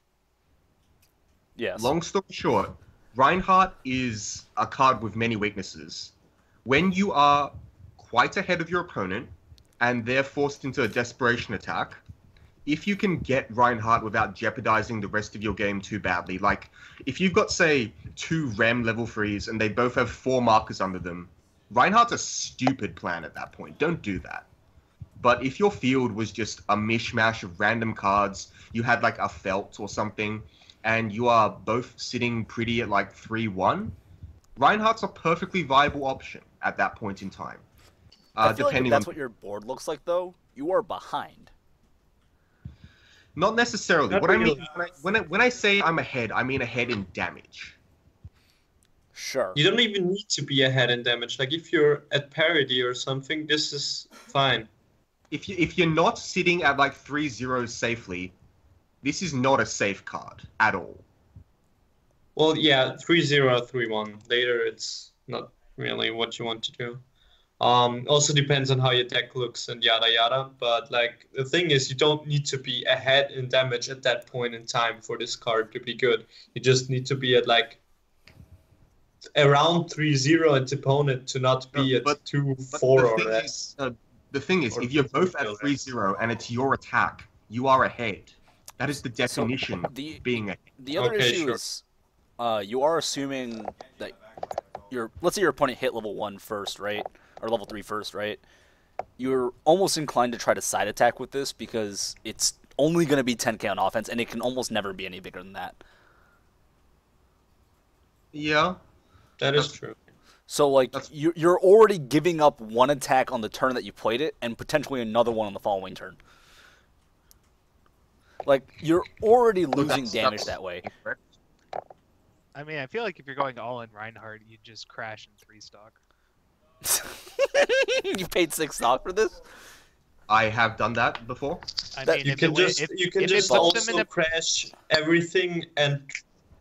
Yes. long story short, Reinhardt is a card with many weaknesses. When you are quite ahead of your opponent, and they're forced into a desperation attack, if you can get Reinhardt without jeopardizing the rest of your game too badly, like if you've got, say, 2 Rem level 3s and they both have 4 markers under them, Reinhardt's a stupid plan at that point. Don't do that. But if your field was just a mishmash of random cards, you had like a Felt or something, and you are both sitting pretty at like 3-1, Reinhardt's a perfectly viable option at that point in time. I feel like if Depending that's on what your board looks like, though, you are behind. Not necessarily. Not What I really. mean when I say I'm ahead, I mean ahead in damage. Sure. You don't even need to be ahead in damage. Like if you're at parity or something, this is fine. If you're not sitting at like 3-0 safely, this is not a safe card at all. Well, yeah, 3-0, 3-1. Later, it's not really what you want to do. Also depends on how your deck looks and yada yada. But like the thing is, you don't need to be ahead in damage at that point in time for this card to be good. You just need to be at like around 3-0 its opponent to not be at But 2-4 the or thing less. the thing is, Or if you're both at 3-0 3-0 and it's your attack, you are ahead. That is the definition of the being ahead. the other Okay, issue sure. is, you are assuming that let's say your opponent hit level 1 first, right? Or level 3 first, right? You're almost inclined to try to side attack with this because it's only going to be 10k on offense, and it can almost never be any bigger than that. Yeah. That is true. So, like, That's- you're already giving up 1 attack on the turn that you played it, and potentially another one on the following turn. Like, you're already losing damage that way. Correct. I mean, I feel like if you're going all in Reinhardt, you just crash in 3 stock. You paid 6 stock for this? I have done that before. I That- mean, You if can it, wa- just if, you can if it just puts them in also a crash everything and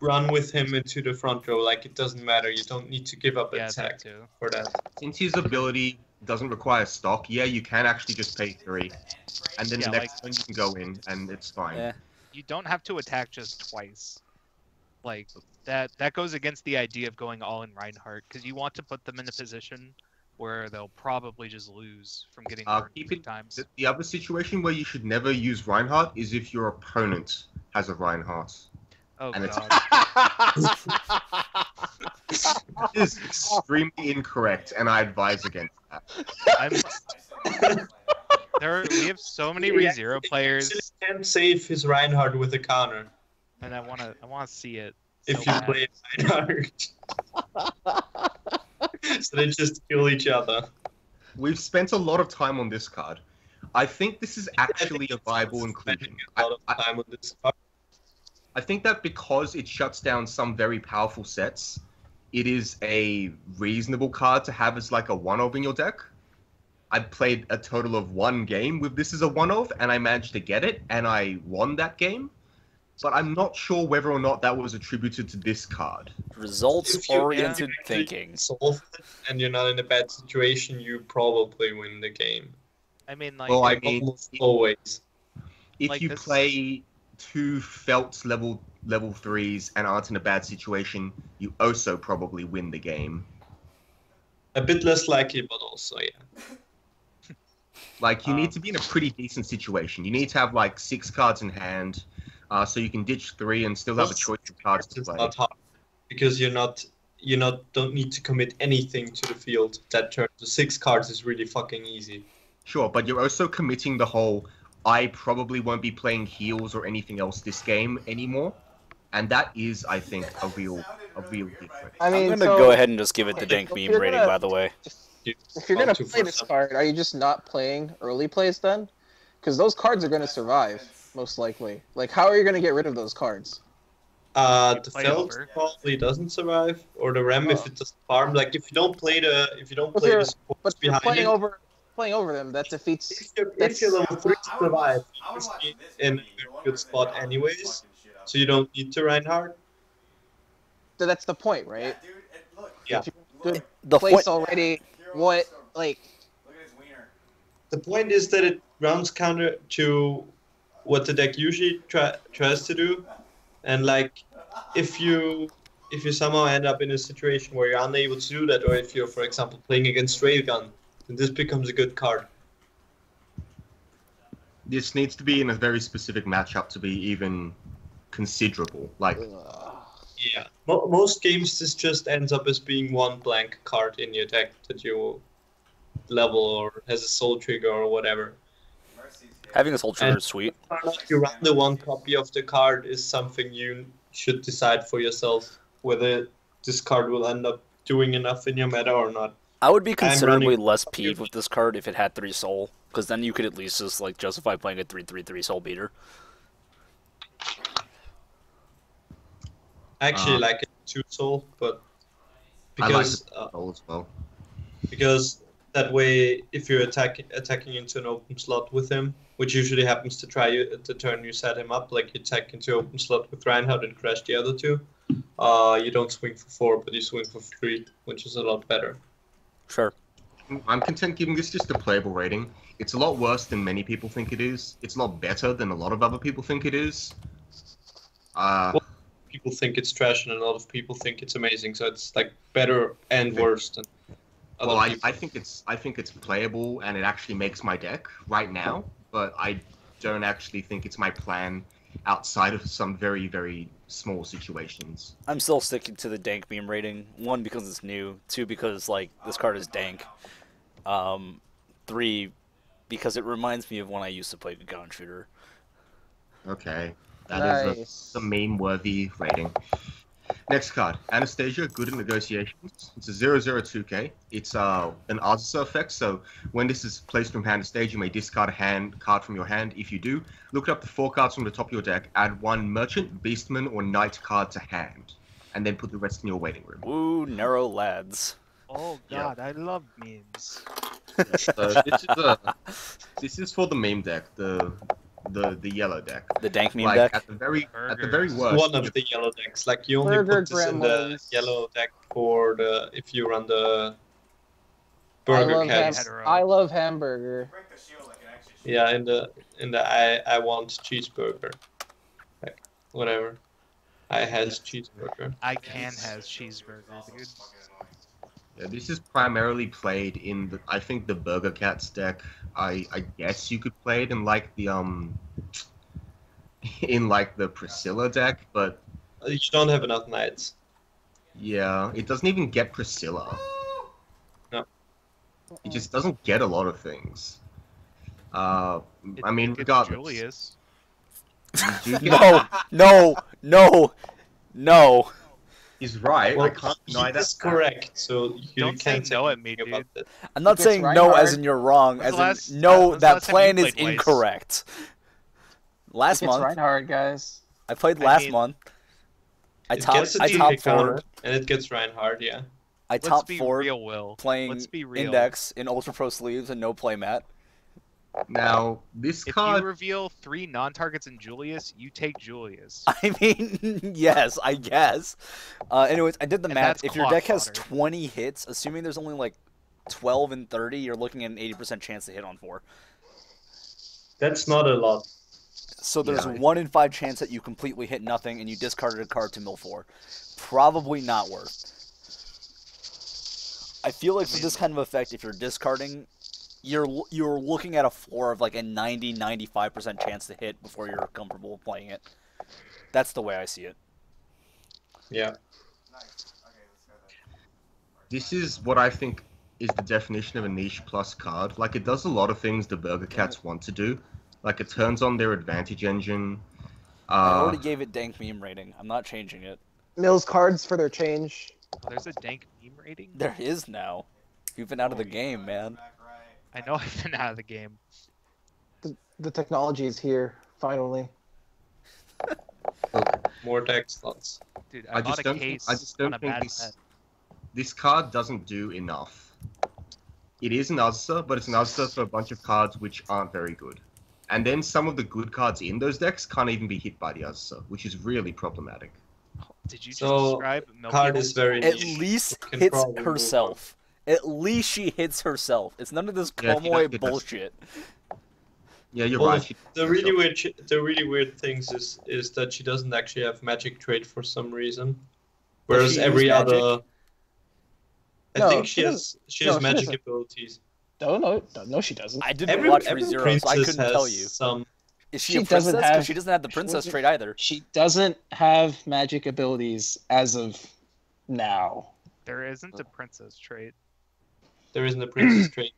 run with him into the front row. Like it doesn't matter. You don't need to give up yeah, attack that too. for that. Since his ability doesn't require stock, yeah, you can actually just pay 3. And then Yeah, the next one you can go in, and it's fine. Yeah. You don't have to attack just twice. Like that goes against the idea of going all in Reinhardt because you want to put them in a position where they'll probably just lose from getting burned Keep 3 it- times. The other situation where you should never use Reinhardt is if your opponent has a Reinhardt. Oh and it's- god. That is extremely incorrect, and I advise against that. We have so many Yeah, ReZero He players, can't save his Reinhardt with a counter and I wanna see it. if so you bad. play Reinhardt. So they just kill each other. We've spent a lot of time on this card. I think this is I actually think a viable it's spending inclusion. a lot of time on this card. I think that because it shuts down some very powerful sets, it is a reasonable card to have as like a one-of in your deck. I played a total of 1 game with this as a one-off, and I managed to get it, and I won that game. But I'm not sure whether or not that was attributed to this card. Results-oriented thinking. Solve it, and you're not in a bad situation, you probably win the game. I mean, like, Well, I mean, Almost always. if like you this- play 2 felt level 3s and aren't in a bad situation, you also probably win the game. A bit less likely, but also, yeah. Like, you need to be in a pretty decent situation. You need to have, like, 6 cards in hand, so you can ditch 3 and still have a choice of cards to It's play. not hard because don't need to commit anything to the field that turn. The 6 cards is really fucking easy. Sure, but you're also committing the whole, I probably won't be playing heals or anything else this game anymore. And that is, I think, a real difference. I mean, I'm gonna so go ahead and just give it the dank if meme you're rating, gonna- by the way. if you're gonna play this card, are you just not playing early plays then? Because those cards are gonna survive, most likely. Like, how are you gonna get rid of those cards? The play Felt over. probably doesn't survive, or the Rem Oh. if it doesn't farm. Like if you don't play the But you're- supports But you're behind playing it, over them. That defeats. if you're level 3 to survive, you're usually in a good spot anyways, so you don't need to Reinhardt. That's the point, right? Yeah. If you're in a good The place point, already, what like? The point is that it rounds counter to what the deck usually tries to do, and like if you somehow end up in a situation where you're unable to do that, or if you're, for example, playing against Railgun, then this becomes a good card. This needs to be in a very specific matchup to be even considerable. Like, Yeah. Most games this just ends up as being one blank card in your deck that you level or has a soul trigger or whatever. having this whole trigger is sweet. If you run the one copy of the card is something you should decide for yourself whether this card will end up doing enough in your meta or not. I would be considerably running- less peeved with this card if it had 3 soul, because then you could at least just like justify playing a 3/3/3 soul beater. I actually like it 2 soul, but I like because the control as well. because that way if you're attacking into an open slot with him, which usually happens to try you the turn you set him up, like you attack into open slot with Reinhardt and crash the other 2, you don't swing for 4, but you swing for 3, which is a lot better. Sure. I'm content giving this just a playable rating. It's a lot worse than many people think it is. It's a lot better than a lot of other people think it is. People think it's trash and a lot of people think it's amazing, so it's like better and worse than other Well, people. I think it's playable and it actually makes my deck right now, but I don't actually think it's my plan outside of some very, very small situations. I'm still sticking to the dank meme rating. 1, because it's new. 2, because like this card is dank. 3, because it reminds me of when I used to play gun shooter. Okay, that is Nice. a meme-worthy rating. Next card, Anastasia, good in negotiations. It's a 0/02K. It's an Artisan effect, so when this is placed from hand to stage, you may discard a hand card from your hand. If you do, look up the 4 cards from the top of your deck, add 1 Merchant, Beastman, or Knight card to hand, and then put the rest in your waiting room. Woo, narrow lads. Oh Yeah. god, I love memes. So this is for the meme deck, the yellow deck. The dank meme Like deck. at the very Burgers. worst. One of the yellow decks. Like you only Burger put this in the gremlins. yellow deck for the if you run the I Burger love, Cat. Hetero. I love hamburger. Yeah, in the I want cheeseburger. Like whatever. I has cheeseburger. I can has cheeseburger, dude. Yeah, this is primarily played in the I think the Burger Cats deck. I guess you could play it in like the in like the Priscilla deck, but You don't have enough knights. yeah, it doesn't even get Priscilla. No. It just doesn't get a lot of things. I mean, It's regardless. Julius. You do get- No. He's right. Well, I can't deny he that. is correct. So you Don't say can't no say at me, anything about dude. that. I'm not It's saying no Reinhardt. as in you're wrong, When's as the last- in no, when's the that last time plan you is played Weiss? incorrect. Last It's month, Reinhardt, guys. I played I last mean, month. I It gets a top DK counter, forward. and it gets Reinhardt. Yeah. I Let's top be 4 real, Will. playing Let's be real. Index in Ultra Pro sleeves and no playmat. Now, this If card... you reveal 3 non-targets in Julius, you take Julius. I mean, yes, I guess. Anyways, I did the And math. that's If your clock deck has fodder. 20 hits, assuming there's only like 12 and 30, you're looking at an 80% chance to hit on 4. That's not a lot. So there's Yeah. 1 in 5 chance that you completely hit nothing and you discarded a card to mill 4. Probably not worth. I feel like for this kind of effect, if you're discarding, you're looking at a floor of like a 90-95% chance to hit before you're comfortable playing it. That's the way I see it. Yeah. This is what I think is the definition of a niche plus card. Like, it does a lot of things the Burger Cats want to do. Like, it turns on their advantage engine. I already gave it dank meme rating. I'm not changing it. Mills cards for their change. Oh, there's a dank meme rating? There is now. You've been out of the game, man. I know I've been out of the game. The technology is here, finally. More deck slots. Dude, I I just bought a don't case I just on don't a think bad this bet. this card doesn't do enough. It is an Uzza, but it's an Uzza for a bunch of cards which aren't very good. And then some of the good cards in those decks can't even be hit by the Uzza, which is really problematic. Did you just So, describe Milky card Way? is very At niche. least Can hits probably move herself. At least she hits herself. It's none of this Yeah, she Komoe does hit bullshit. Yeah, you're Well, right. she- The really weird things is that she doesn't actually have magic trait for some reason, whereas she every use magic? other. I No, think she she has magic doesn't. abilities. No, she doesn't. I didn't Every watch every ReZero, princess so I couldn't has tell you. some. Is she She a doesn't princess? Because have- she doesn't have the princess trait either. She doesn't have magic abilities as of now. There isn't a princess trait. There isn't a princess trait.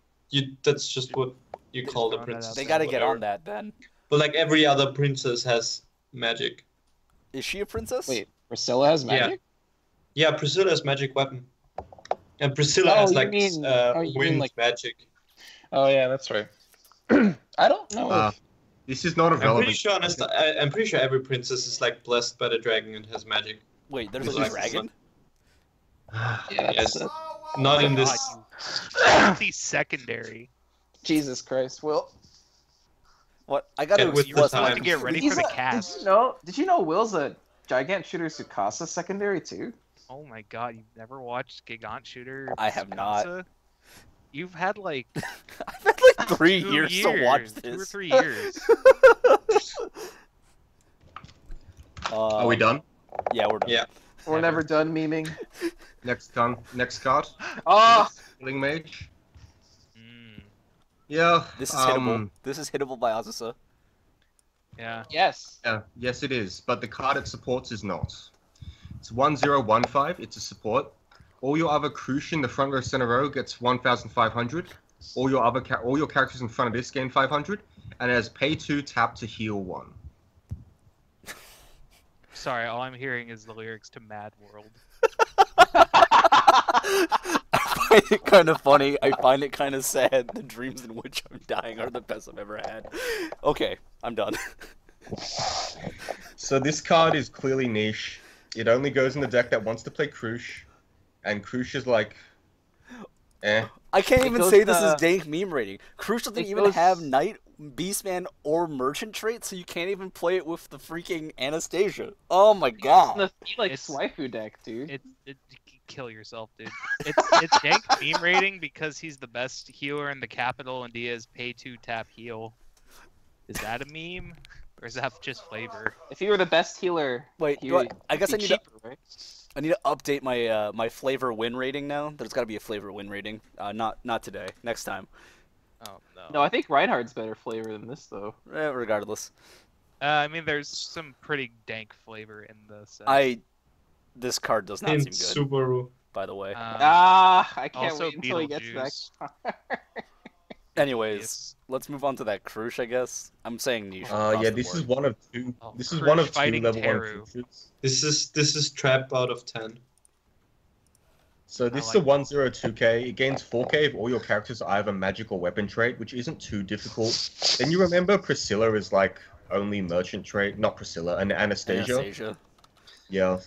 That's just what you Just call the throwing that out princess. They there. gotta get whatever. on that then. But like every other princess has magic. Is she a princess? Wait, Priscilla has magic? Yeah, Priscilla has magic weapon, and Priscilla Oh, has you like mean- you mean, wind like- magic. Oh yeah, that's right. I don't know. This is not a I'm relevant. pretty sure every princess is like blessed by the dragon and has magic. Wait, there's It's a like- dragon? Yeah, Yes, that's not in God, this. you filthy secondary. Jesus Christ, Will. What? I gotta Get with express the I my... have to get ready for the cast. Did you know Will's a Gigant Shooter Sukasa secondary too? Oh my god, you've never watched Gigant Shooter? I have not. Tsukasa? You've had like I've had like 3 2 years to watch 2 or this. 3 years. Are we done? Yeah, we're done. Yeah. We're never done memeing. Next card. Oh, Healing Mage. Mm, Yeah. This is hittable. This is hittable by Azusa. yeah. yes. Yeah, yes it is, but the card it supports is not. It's 1015, it's a support. All your other Krush in the front row center row gets 1500. All your characters in front of this gain 500, and it has pay 2, tap to heal 1. Sorry, all I'm hearing is the lyrics to Mad World. I find it kind of funny. I find it kind of sad. The dreams in which I'm dying are the best I've ever had. Okay, I'm done. So this card is clearly niche. It only goes in the deck that wants to play Krush, and Krush is like, eh. I can't It even goes say this to- is dank meme rating. Krush doesn't it even goes- have Knight, Beastman, or Merchant traits, so you can't even play it with the freaking Anastasia. Oh my god. The like It's- Swaifu deck, dude. It kill yourself, dude. It's dank meme rating because he's the best healer in the capital and he has pay 2 tap heal. Is that a meme? Or is that just flavor? If you were the best healer, Wait, he do I would guess be I need to cheaper, right? I need to update my my flavor win rating now. There's got to be a flavor win rating. Not today. Next time. Oh no. No, I think Reinhardt's better flavor than this though. Regardless, I mean, there's some pretty dank flavor in the set. this card does not In seem good. Subaru. By the way. I can't also wait until he gets to that. Beetlejuice. Anyways, Yes. let's move on to that Krush, I guess. I'm saying niche. Yeah, across the this is board. one of two. Oh, This is Krush one of two fighting level 1 Teru. Krushes. This is trap out of 10. So this I is a like 102k. It gains 4k if all your characters are either magic or weapon trait, which isn't too difficult. Then you remember Priscilla is like only merchant trait, not Priscilla, and Anastasia. Anastasia. Yeah.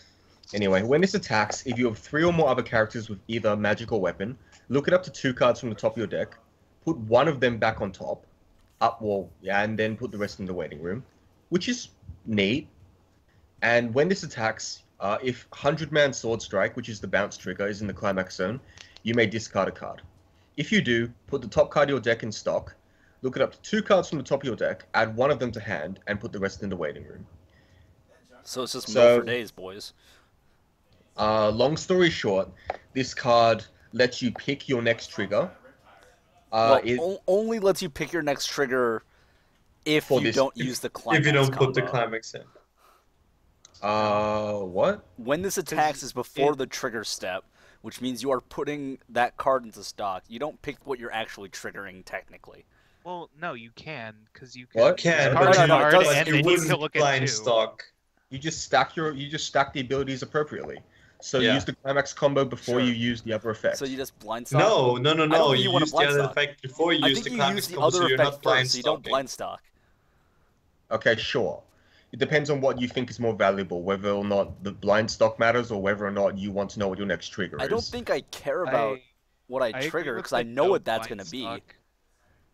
Anyway, when this attacks, if you have 3 or more other characters with either magic or weapon, look it up to 2 cards from the top of your deck, put one of them back on top, and then put the rest in the waiting room, which is neat. And when this attacks, if 100-man Sword Strike, which is the bounce trigger, is in the climax zone, you may discard a card. If you do, put the top card of your deck in stock, look it up to 2 cards from the top of your deck, add one of them to hand, and put the rest in the waiting room. So it's just mill for days, boys. Long story short, this card lets you pick your next trigger. Only lets you pick your next trigger if you don't use the climax If you don't put the combo. climax in. What? When this attacks is before the trigger step, which means you are putting that card into stock. You don't pick what you're actually triggering, technically. Well, no, you can, because you can. What? Can, No, no, no, it does- and then you can look at blind 2. stock. You just stack the abilities appropriately. So Yeah. use the climax combo before you use the other effect. So you just blind stock. No. think You you wanna use the blind other stock. effect before you I use think the you climax use the combo, other so you're effect not blind first, so you don't stocking. blind stock. Okay, sure. It depends on what you think is more valuable, whether or not the blind stock matters, or whether or not you want to know what your next trigger is. I don't think I care about what I agree trigger with because I the know no what that's blind going to be. stock.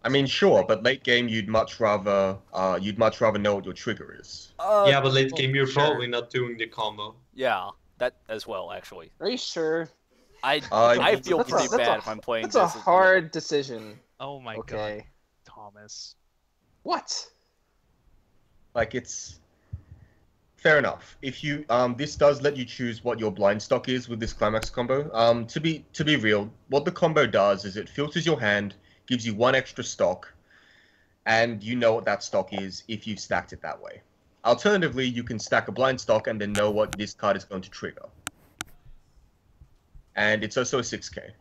I mean, sure, but late game you'd much rather know what your trigger is. Yeah, but late game you're sure. probably not doing the combo. Yeah, that as well, actually. Are you sure? I feel That's a- pretty that's bad a- if I'm playing That's a this. hard decision. Oh my god, Okay. Thomas. What? Like, it's fair enough. If you this does let you choose what your blind stock is with this climax combo. To be real, what the combo does is it filters your hand, gives you 1 extra stock, and you know what that stock is if you've stacked it that way. Alternatively, you can stack a blind stock and then know what this card is going to trigger. And it's also a 6k,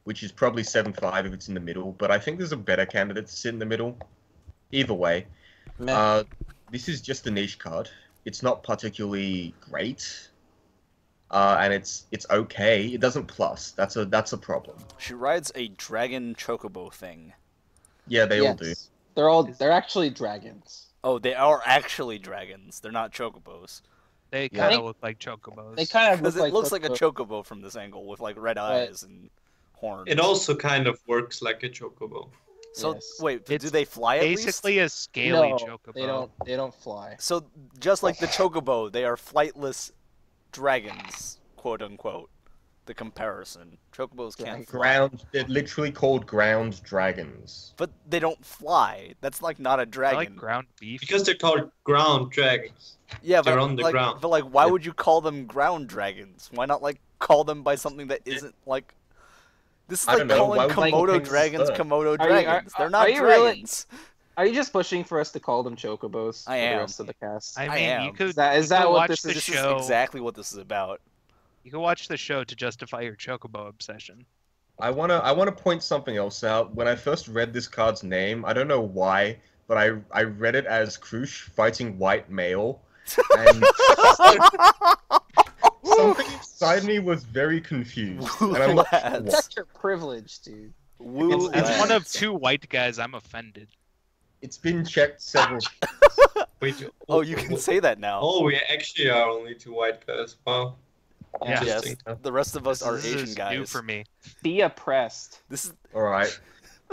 which is probably 7.5 if it's in the middle, but I think there's a better candidate to sit in the middle. Either way, this is just a niche card. It's not particularly great, and it's okay. It doesn't plus. That's a problem. She rides a dragon chocobo thing. Yeah, they all do. They're actually dragons. Oh, they are actually dragons. They're not chocobos. They Yeah. kind of look like chocobos. They kind of Because look it looks like a chocobo. chocobo from this angle with like red eyes and horns. It also kind of works like a chocobo. So Yes. wait, do It's they fly at least? basically a scaly No, chocobo. they don't fly. So just like the chocobo, they are flightless dragons, quote unquote. The comparison. Chocobos can't fly. They're literally called ground dragons. But they don't fly. That's like not a I dragon. like ground beef. Because they're called ground dragons. Yeah, They're but on the like, ground. But like, why would you call them ground dragons? Why not like call them by something that isn't like? This is I like don't know, calling why would you Komodo pick dragons the- Komodo Are you- dragons. They're are not you really- dragons. Are you just pushing for us to call them chocobos? I for am. the rest of the cast. I I mean, am. you could. Is that you could what watch this the is? This show. is exactly what this is about. You can watch the show to justify your chocobo obsession. I wanna point something else out. When I first read this card's name, I don't know why, but I read it as Krush fighting white male, and something inside me was very confused. And I'm not sure Lads. why. That's your privilege, dude. Woo It's one of lads. 2 white guys. I'm offended. It's been checked several. Wait, Oh, you can say that now. Oh, we actually are only 2 white guys. Wow. Yeah. Yes, Interesting. the rest of us are This Asian is guys. new for me. Be oppressed. This is All right.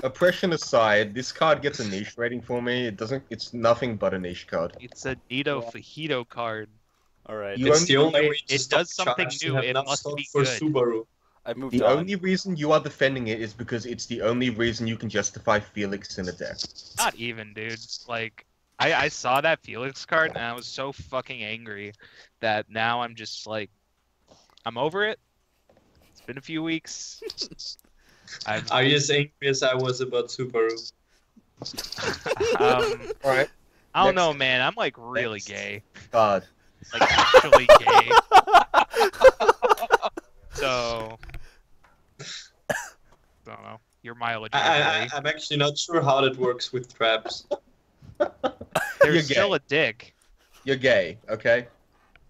Oppression aside, this card gets a niche rating for me. It doesn't. It's nothing but a niche card. It's a Nito Fajito card. all right. You It's only- the only it- way to it stop does something charge to new, have it enough must stock be for good. Subaru. I moved The on. only reason you are defending it is because it's the only reason you can justify Felix in a deck. Not even, dude. Like, I saw that Felix card and I was so fucking angry that now I'm just like, I'm over it. It's been a few weeks. I've, Are you as angry as I was about Subaru? All right. I don't Next. know, man. I'm like really Next. gay. Card. Like actually gay. So, don't know. Your mileage. may vary. I'm actually not sure how that works with traps. You're There's gay. still a dick. You're gay, okay?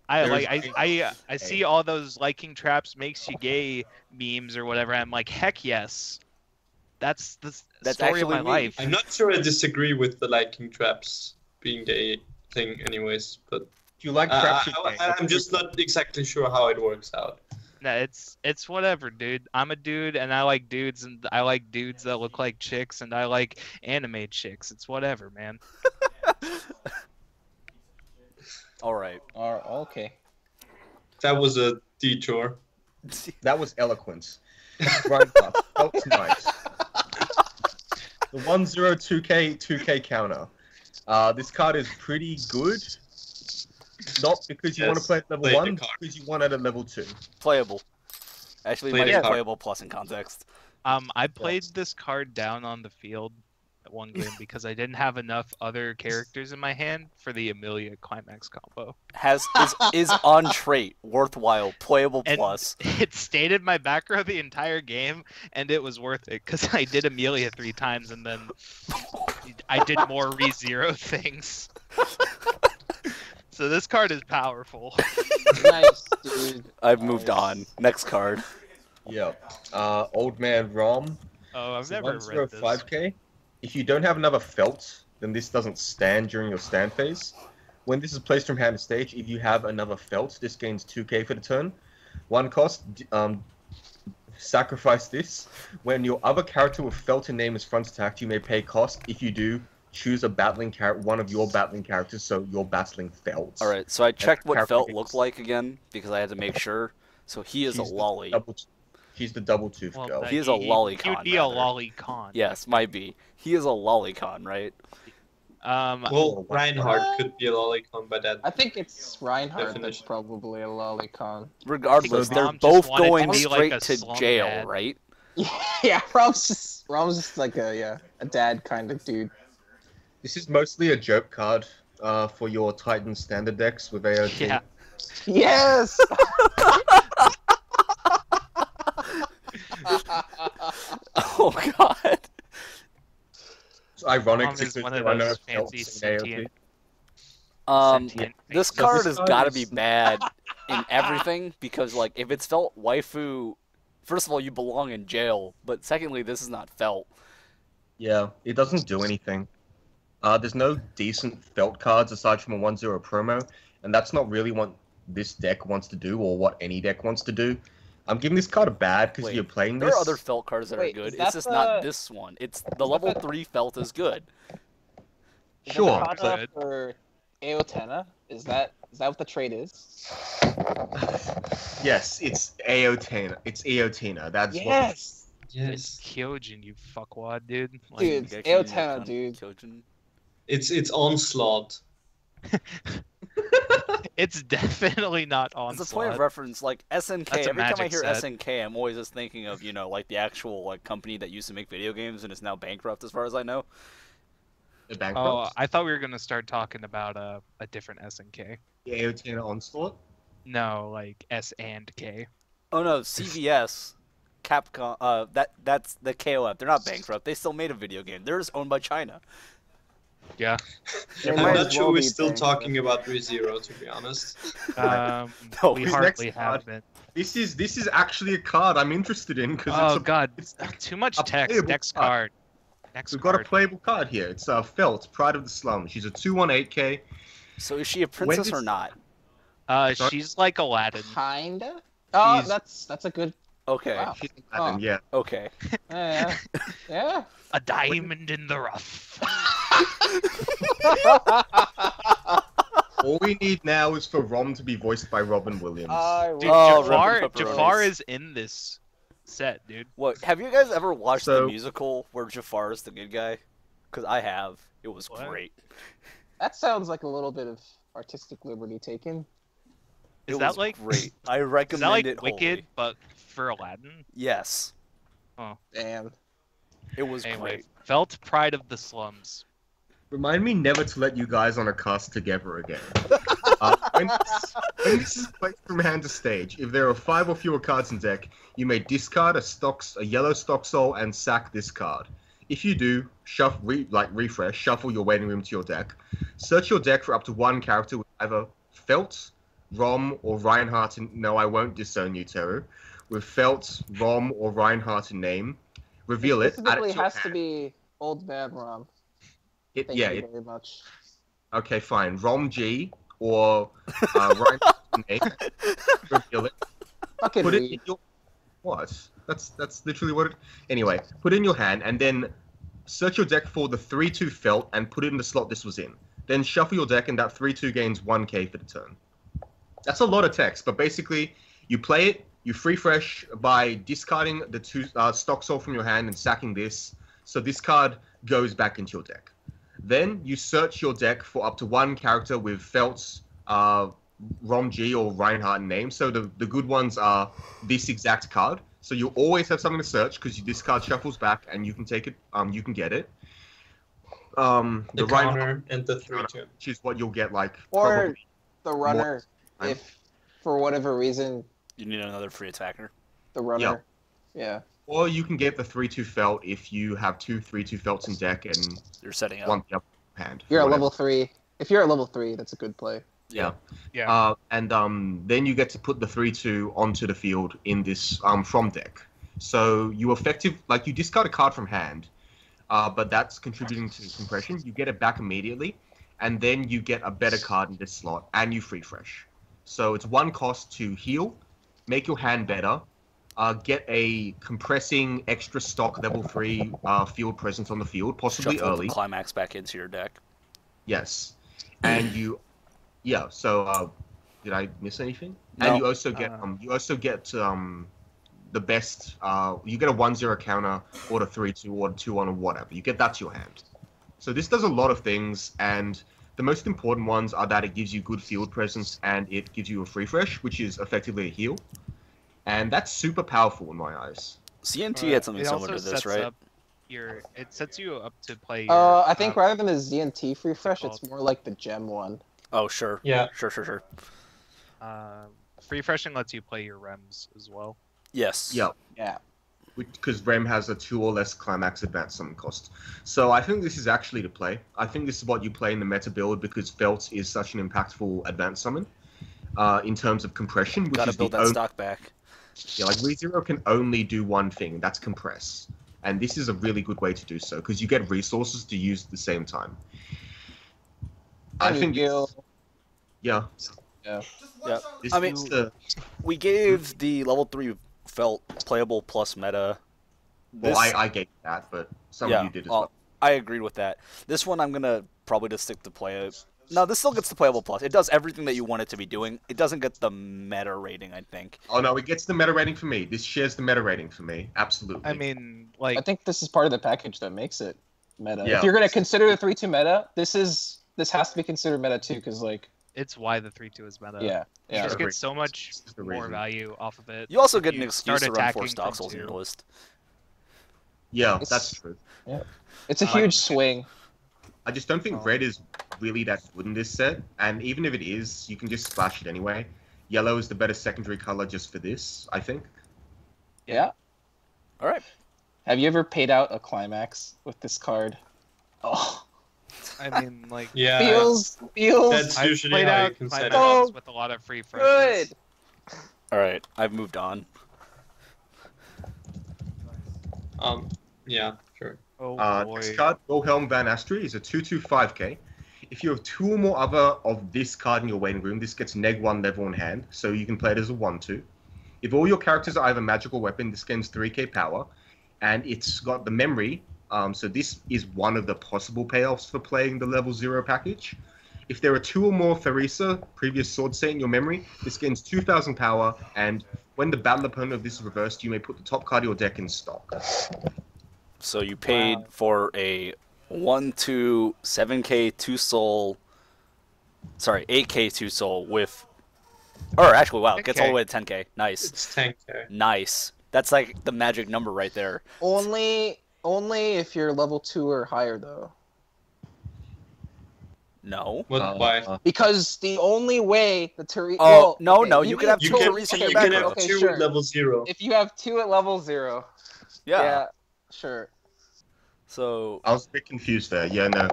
I There's like I gay. see all those liking traps makes you gay memes or whatever. I'm like, heck yes. That's the That's story of actually my me. life. I'm not sure I disagree with the liking traps being the thing anyways, but you like crapshoot games, I'm just not exactly sure how it works out. No, it's whatever, dude. I'm a dude, and I like dudes, and I like dudes that look like chicks, and I like anime chicks. It's whatever, man. All right. Okay. That was a detour. that was eloquence. Right up. Felt's nice. The 102K 2K counter. This card is pretty good. Not because you want to play at level play the 1, card. because you want it at level 2. Playable. Actually, Play might the be card. playable plus in context. I played this card down on the field at one game because I didn't have enough other characters in my hand for the Amelia climax combo. Is on trait, worthwhile, playable And plus. it stayed in my back row the entire game, and it was worth it because I did Amelia 3 times, and then I did more re-zero things. So this card is powerful. Nice, dude. I've moved on. Next card. Yeah. Old Man Rom. Oh, I've It's a never read this. 105K. If you don't have another felt, then this doesn't stand during your stand phase. When this is placed from hand to stage, if you have another felt, this gains 2K for the turn. 1 cost, sacrifice this. When your other character with felt in name is front attacked, you may pay cost. If you do, choose a battling one of your battling characters, so you're battling felt. All right, so I checked what character Felt gains. looked like again because I had to make sure. So he is a lolly. She's the double tooth Well, girl. He is a lolicon, He would be a rather. lolicon. Yes, might be. He is a lolicon, right? Well, Reinhardt could be a lolicon by that. I think it's Reinhardt that's Definition. probably a lolicon. Regardless, His they're mom just both wanted to going be like straight a to slum jail, dad. right? Yeah, Rom's just like a dad kind of dude. This is mostly a joke card for your Titan standard decks with AOT. Yeah. Yes. Oh god. It's ironic Mom is because one there of are no those fancy felts in AOT. sentient. This This So card this has card got to is- be bad in everything because, like, if it's Felt waifu, first of all, you belong in jail. But secondly, this is not Felt. Yeah, it doesn't do anything. There's no decent felt cards aside from a 1-0 promo, and that's not really what this deck wants to do or what any deck wants to do. I'm giving this card a bad because Wait, you're playing There this. are other Felt cards that are Wait, good. is It's that just not the- this one. It's the level 3 Felt is good. Sure, The kata for Aotena, is that what the trade is? Yes, it's Aotena. It's Eotina. That's Yes. It's Kyojin, you fuckwad, dude. Like, Dude, it's Geki, Aotena, Yakan, dude. Kyojin. It's onslaught. it's definitely not on. As a point of reference, like SNK, That's a every time I Magic hear set. SNK, I'm always just thinking of, like the actual like company that used to make video games and is now bankrupt as far as I know. the bankrupt. Oh, I thought we were gonna start talking about a different SNK. The Aotena Onslaught. No, like S and K. Oh no, CVS, Capcom, that's the KOF. They're not bankrupt. They still made a video game. They're just owned by China. Yeah. They I'm might not as sure well we're be still bankrupt. talking about ReZero, to be honest. No, We his hardly next have card- been. This is actually a card I'm interested in because Oh it's a, god, it's, too much a text. playable Next card. card. Next we've got a card. playable card here. It's Felt, Pride of the Slum. She's a 2-1-8K. So is she a princess or did- not? Sorry? She's like Aladdin. Kinda. Oh, She's- that's a good. Okay, Wow. She's Aladdin, yeah. okay. Yeah. Yeah. A diamond in the rough. All we need now is for Rom to be voiced by Robin Williams. Dude, Oh, Jafar, Reverend Pepperonis. Jafar is in this set, dude. What? Have you guys ever watched the So- musical where Jafar is the good guy? Because I have. It was What? great. That sounds like a little bit of artistic liberty taken. Is It that was like great? I Is recommend that like it Wicked, wholly. but for Aladdin? Yes, Damn. it was Anyway, great. felt pride of the slums. Remind me never to let you guys on a cast together again. When this is played from hand to stage, if there are 5 or fewer cards in deck, you may discard a yellow stock soul and sack this card. If you do, refresh, shuffle your waiting room to your deck. Search your deck for up to 1 character with either Felt, Rom, or Reinhardt in... No, I won't disown you, Teru. With Felt, Rom, or Reinhardt in name. Reveal it, add Specifically it to your has to hand. be Old Man Rom. Thank Yeah, you very much. okay, fine. Rom G, or Ryan name, reveal it. Fucking Put it in read. your what? That's literally what it. Anyway, put it in your hand and then search your deck for the 3/2 felt and put it in the slot this was in. Then shuffle your deck and that 3/2 gains 1k for the turn. That's a lot of text, but basically you play it, you free fresh by discarding the 2 stock soul from your hand and sacking this, so this card goes back into your deck. Then you search your deck for up to 1 character with Felt's Rom G or Reinhardt name. So the good ones are this exact card. So you always have something to search because you discard shuffles back and you can take it. You can get it. The Reinhardt counter and the 3/2. which is what you'll get like. Or probably the runner, more. if for whatever reason You need another free attacker. the runner. Yeah. Or you can get the 3/2 felt if you have 2 3/2 felts in deck and You're setting up. one the upper hand. You're at whatever. level 3. If you're at level 3, that's a good play. Yeah. Yeah. And then you get to put the 3/2 onto the field in this from deck. So you you discard a card from hand, but that's contributing to compression. You get it back immediately, and then you get a better card in this slot, and you free fresh. So it's 1 cost to heal, make your hand better, get a compressing extra stock level 3 field presence on the field, possibly Shuffle early. the climax back into your deck. Yes, and yeah. So did I miss anything? No. And you also get the best. You get a 1/0 counter or the 3/2 or the 2/1 or whatever. You get that to your hand. So this does a lot of things, and the most important ones are that it gives you good field presence and it gives you a free fresh, which is effectively a heal, and that's super powerful in my eyes. CNT had something It similar also to this, sets right? up it sets you up to play your, I think rather than the ZNT free fresh, called? it's more like the gem one. Oh, sure. Yeah. Sure. free freshing lets you play your rems as well. Yes. Yeah. Yeah. Because Rem has a 2 or less climax advance summon cost. So I think this is actually to play. I think this is what you play in the meta build because Felt is such an impactful advance summon in terms of compression, which Gotta is build the that only... stock back. Yeah, like ReZero can only do one thing, and that's compress. And this is a really good way to do so because you get resources to use at the same time. I And think heal. yeah. Yeah. This I mean- is the We gave the level 3 felt playable plus meta. well, I gave that, but some of you did as well. I agreed with that. This one I'm gonna probably just stick to play. No, this still gets the playable plus. It does everything that you want it to be doing. It doesn't get the meta rating, I think. Oh no, it gets the meta rating for me. This shares the meta rating for me. Absolutely. I mean, like I think this is part of the package that makes it meta. Yeah. If you're gonna consider the 3/2 meta, this has to be considered meta too, because like it's why the 3/2 is meta. yeah, You yeah. just Agree. get so much This is the more reason. value off of it. You also if get an you excuse start to run 4 attacking stock from souls in your 2. list. Yeah, It's- that's true. It's a huge swing. I just don't think Oh. red is really that good in this set, and even if it is, you can just splash it anyway. Yellow is the better secondary color just for this, I think. Yeah. All right. Have you ever paid out a climax with this card? Oh, I mean, like Yeah. feels That's I've usually played how you out can my set it Oh, matchups with a lot of free freshes. good. All right. I've moved on. Yeah, sure. Oh boy. This card, Wilhelm van Astri, is a 2/2/5k. If you have 2 or more other of this card in your waiting room, this gets -1 level in hand, so you can play it as a 1/2. If all your characters are either magical weapon, this gains 3k power, and it's got the memory. So this is one of the possible payoffs for playing the level 0 package. If there are 2 or more Theresa, previous sword set in your memory, this gains 2,000 power, and when the battle opponent of this is reversed, you may put the top card of your deck in stock. So you paid for a 1/2 7k 2 soul. Sorry, 8k 2 soul with. Or actually, wow, it gets all the way to 10k. Nice, It's 10k. nice. That's like the magic number right there. Only if you're level 2 or higher though. No. What? Why? Because the only way the Teresa. Oh, no, you could have You two can, Teresa in you your can back have row. Okay, 2 sure. level 0. If you have 2 at level 0. Yeah. Sure. So I was a bit confused there. Yeah, no.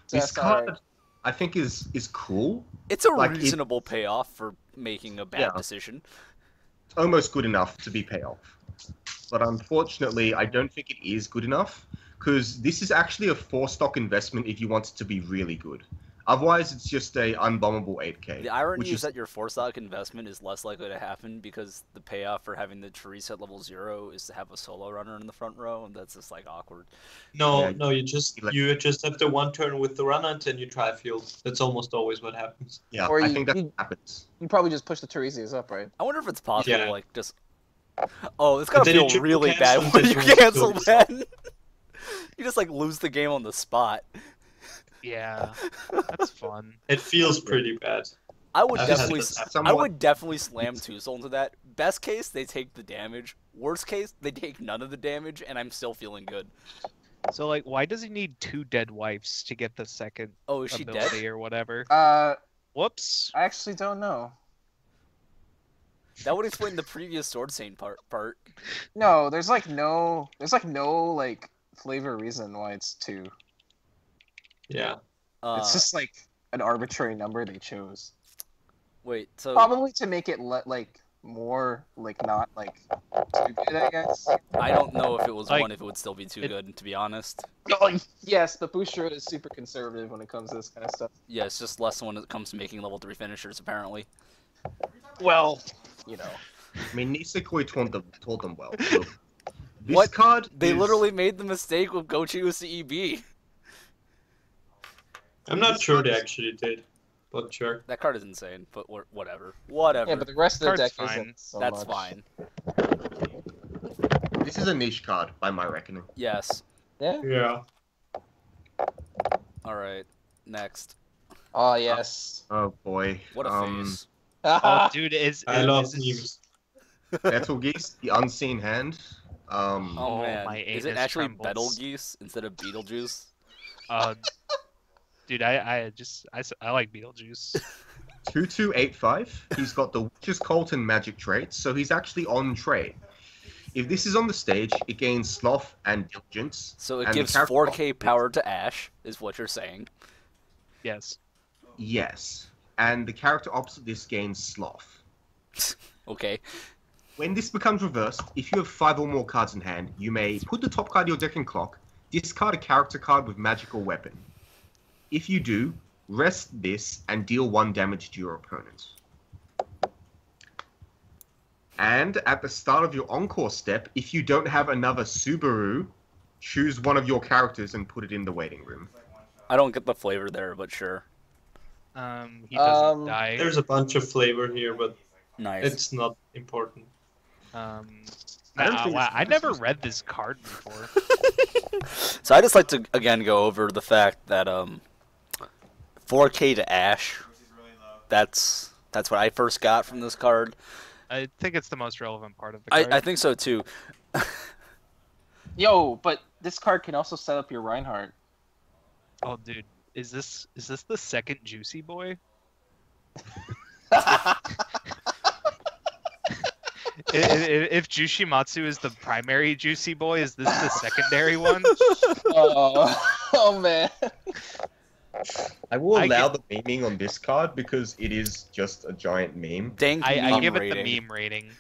This That's alright. card, I think, is cool. it's a Like, reasonable payoff for making a bad Yeah. decision. It's almost good enough to be payoff. But unfortunately, I don't think it is good enough because this is actually a 4-stock investment if you want it to be really good. Otherwise, it's just a unbombable 8k. The irony which is that your force stock investment is less likely to happen because the payoff for having the Teresa at level 0 is to have a solo runner in the front row, and that's just like awkward. No, Yeah. no, you just have the one turn with the runner and then you try field. That's almost always what happens. Yeah, Or I you- think that you- happens. You probably just push the Tiresias up, right? I wonder if it's possible Yeah. to like just. Oh, it's gotta then you feel triple really cancel bad when and you then cancel you that. You just like lose the game on the spot. Yeah, that's fun. It feels pretty bad. I would I've had definitely, this I would definitely slam Two Soul into that. Best case, they take the damage. Worst case, they take none of the damage, and I'm still feeling good. So like, why does he need 2 dead wives to get the second Oh, is she dead? ability or whatever? Whoops. I actually don't know. That would explain the previous Sword Saint part. No, there's no like flavor reason why it's 2. Yeah. It's just like an arbitrary number they chose. Wait, so Probably to make it more like not like too good, I guess. I don't know if it was Like, 1 if it would still be too good, to be honest. Oh, yes, the booster is super conservative when it comes to this kind of stuff. Yeah, it's just less when it comes to making level 3 finishers, apparently. Well, you know. I mean, Nisekoi taught them well. Look, this What? card They is- literally made the mistake with Gochi with CEB. I'm not sure they actually did, but sure. That card is insane, but whatever. Whatever. Yeah, but the rest of the Card's deck fine. isn't so That's much. fine. This is a niche card, by my reckoning. Yes. Yeah. Yeah. Alright. Next. Oh yes. Oh boy. What a face. Oh, dude, I love is memes. Betelgeuse, the unseen hand. Oh, Oh, man. my Is it anus actually trembles. Betelgeuse instead of Beetlejuice? Dude, I like Beetlejuice. 2285. He's got the Witch's Cult and magic traits, so he's actually on trade. If this is on the stage, it gains Sloth and Diligence. So it and the gives character 4k power to Ash, is what you're saying. Yes. Yes. And the character opposite this gains Sloth. Okay. When this becomes reversed, if you have 5 or more cards in hand, you may put the top card of your deck in clock, discard a character card with magic or weapon. If you do, rest this and deal 1 damage to your opponent. And at the start of your encore step, if you don't have another Subaru, choose one of your characters and put it in the waiting room. I don't get the flavor there, but sure. He doesn't die. There's a bunch of flavor here, but Nice. it's not important. I don't think Wow, it's- I never read this card before. So I just like to, again, go over the fact that 4k to Ash, that's what I first got from this card. I think it's the most relevant part of the card. I think so, too. Yo, but this card can also set up your Reinhardt. Oh, dude, is this the second Juicy Boy? If Jushimatsu is the primary Juicy Boy, is this the secondary one? Oh man. I will I allow the memeing on this card because it is just a giant meme. Dank I meme give it rating. the meme rating.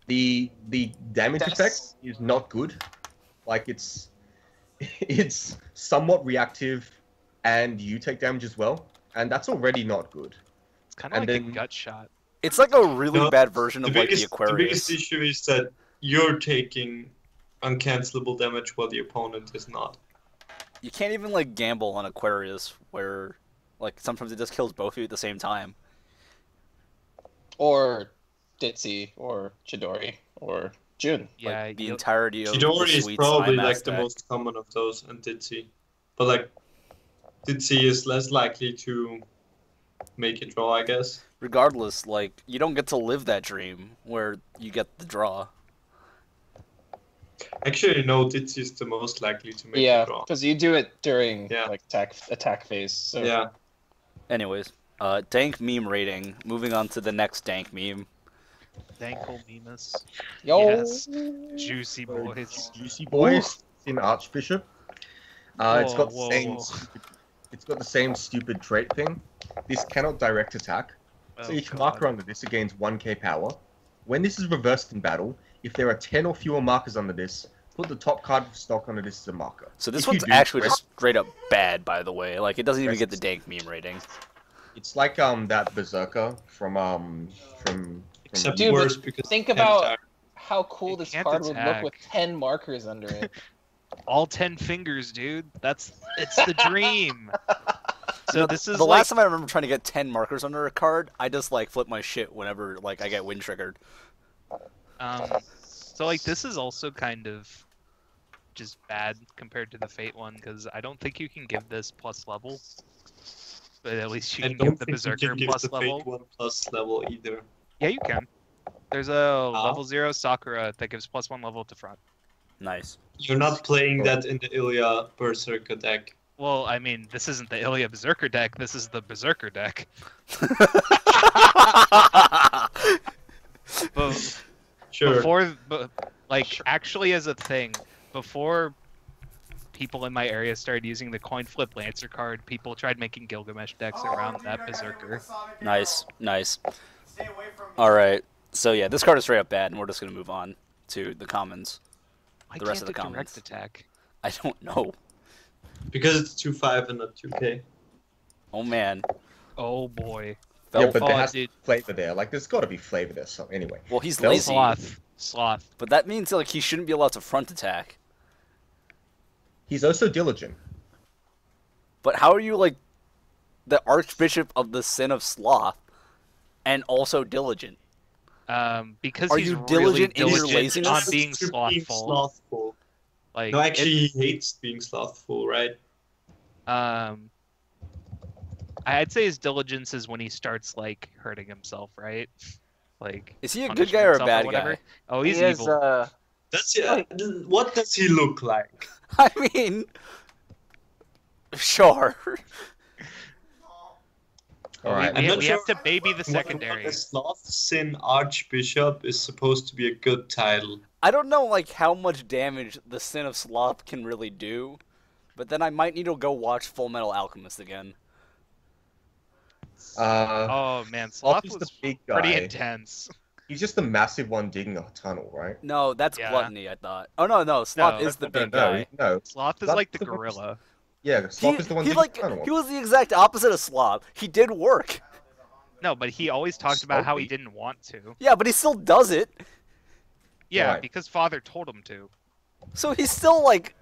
The damage That's- effect is not good. Like it's somewhat reactive, and you take damage as well, and that's already not good. It's kind of And like a then- gut shot. It's like a really No, bad version The of like the biggest Aquarius. issue is that you're taking uncancelable damage while the opponent is not. You can't even like gamble on Aquarius, where like sometimes it just kills both of you at the same time. Or Ditzy, or Chidori, or Jun. Yeah, Like, the you'll- entirety of the Chidori is sweet probably slime like the aspect. most common of those, and Ditzy. But like, Ditzy is less likely to make a draw, I guess. Regardless, like you don't get to live that dream where you get the draw. Actually, no, Ditzy is the most likely to make Yeah, a draw. because you do it during Yeah. like attack phase. So Yeah. Anyways, dank meme rating. Moving on to the next dank meme. Dankle Mimas. Yo. Yes. Juicy boys. Juicy Boys in Archbishop. It's got the Whoa, same. whoa. It's got the same stupid trait thing. This cannot direct attack. So Oh, each God. marker under this gains 1k power. When this is reversed in battle, if there are 10 or fewer markers under this, put the top card of stock on it. This is a marker. So this If you one's do actually press- just straight up bad, by the way. Like, it doesn't even Press- get the dank meme rating. It's like that berserker from Except Dude, but worse because Think ten about times. how cool It this can't card would look attack. with 10 markers under it. All 10 fingers, dude. It's the dream. So this is The like last time I remember trying to get 10 markers under a card, I just, like, flip my shit whenever, like, I get wind triggered. so like this is also kind of just bad compared to the Fate one because I don't think you can give this plus level. But at least you I can don't give the think you Berserker can give plus the level. Fate 1 plus level either. Yeah, you can. There's a level 0 Sakura that gives +1 level to front. Nice. You're not playing that in the Ilya Berserker deck. Well, I mean, this isn't the Ilya Berserker deck. This is the Berserker deck. But Sure. actually as a thing, before people in my area started using the coin flip Lancer card, people tried making Gilgamesh decks around that Berserker. Nice, nice. Alright, so yeah, this card is straight up bad, and we're just going to move on to the commons. Why The rest of can't the it comments. direct attack? I don't know. Because it's 2-5 and not 2K. Oh man. Oh boy. Yeah, but Oh, there has to dude. be flavor there. Like, there's got to be flavor there. So anyway, Well, he's Bell lazy, Sloth. but that means like he shouldn't be allowed to front attack. he's also diligent. But how are you like the Archbishop of the Sin of Sloth and also diligent? Because Are he's you really diligent in your diligent laziness? on being To slothful. Like, No, actually, he hates being slothful, right? I'd say his diligence is when he starts like hurting himself, right? Like, Is he a good punishing guy or a himself bad whatever. guy? Oh, he's He has, evil. What does he look like? I mean, sure. All right. I'm not We sure have to baby the What secondary. a Sloth Sin Archbishop is supposed to be a good title. I don't know like how much damage the Sin of Sloth can really do, but then I might need to go watch Full Metal Alchemist again. Oh man, Sloth Sloth is the was big pretty guy. intense. He's just the massive one digging a tunnel, right? No, that's Yeah. Gluttony, I thought. Oh no, Sloth No, is the No, big guy. no. Sloth is Sloth like is the the one- gorilla. Yeah, Sloth is the one he digging like the tunnel. he was the exact opposite of Sloth. He did work. No, but he always talked about how he Slowly. didn't want to. Yeah, but he still does it. Yeah, Right. because father told him to. So he's still like,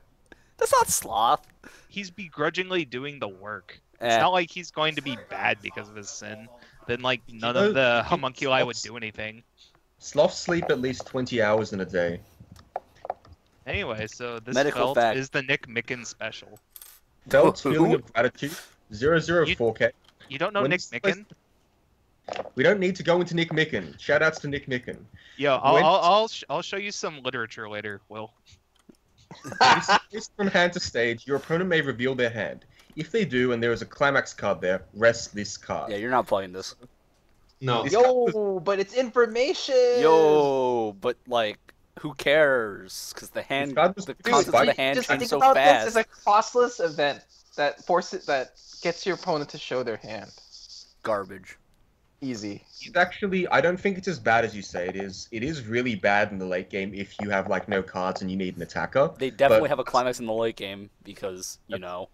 that's not Sloth. He's begrudgingly doing the work. Eh. It's not like he's going to be bad because of his sin. Then like none know, of the he- homunculi would Sloths- do anything. Sloths sleep at least 20 hours in a day. Anyway, so this Medical belt fact. is the Nick Mickens special. Belt's Who? feeling of gratitude. 004K. You don't know When Nick this place- Micken? We don't need to go into Nick Micken. Shoutouts to Nick Micken. Yo, When- I'll show you some literature later, Will. This from hand to stage, your opponent may reveal their hand. If they do, and there is a climax card there, rest this card. Yeah, you're not playing this. No. This Yo, but it's information. Yo, but like, who cares? Because the hand, card was- the Dude, concept of the hand Just changed think so about fast. this as a costless event that gets your opponent to show their hand. Garbage. Easy. It's actually, I don't think it's as bad as you say it is. It is really bad in the late game if you have like no cards and you need an attacker. They definitely But- have a climax in the late game because you know.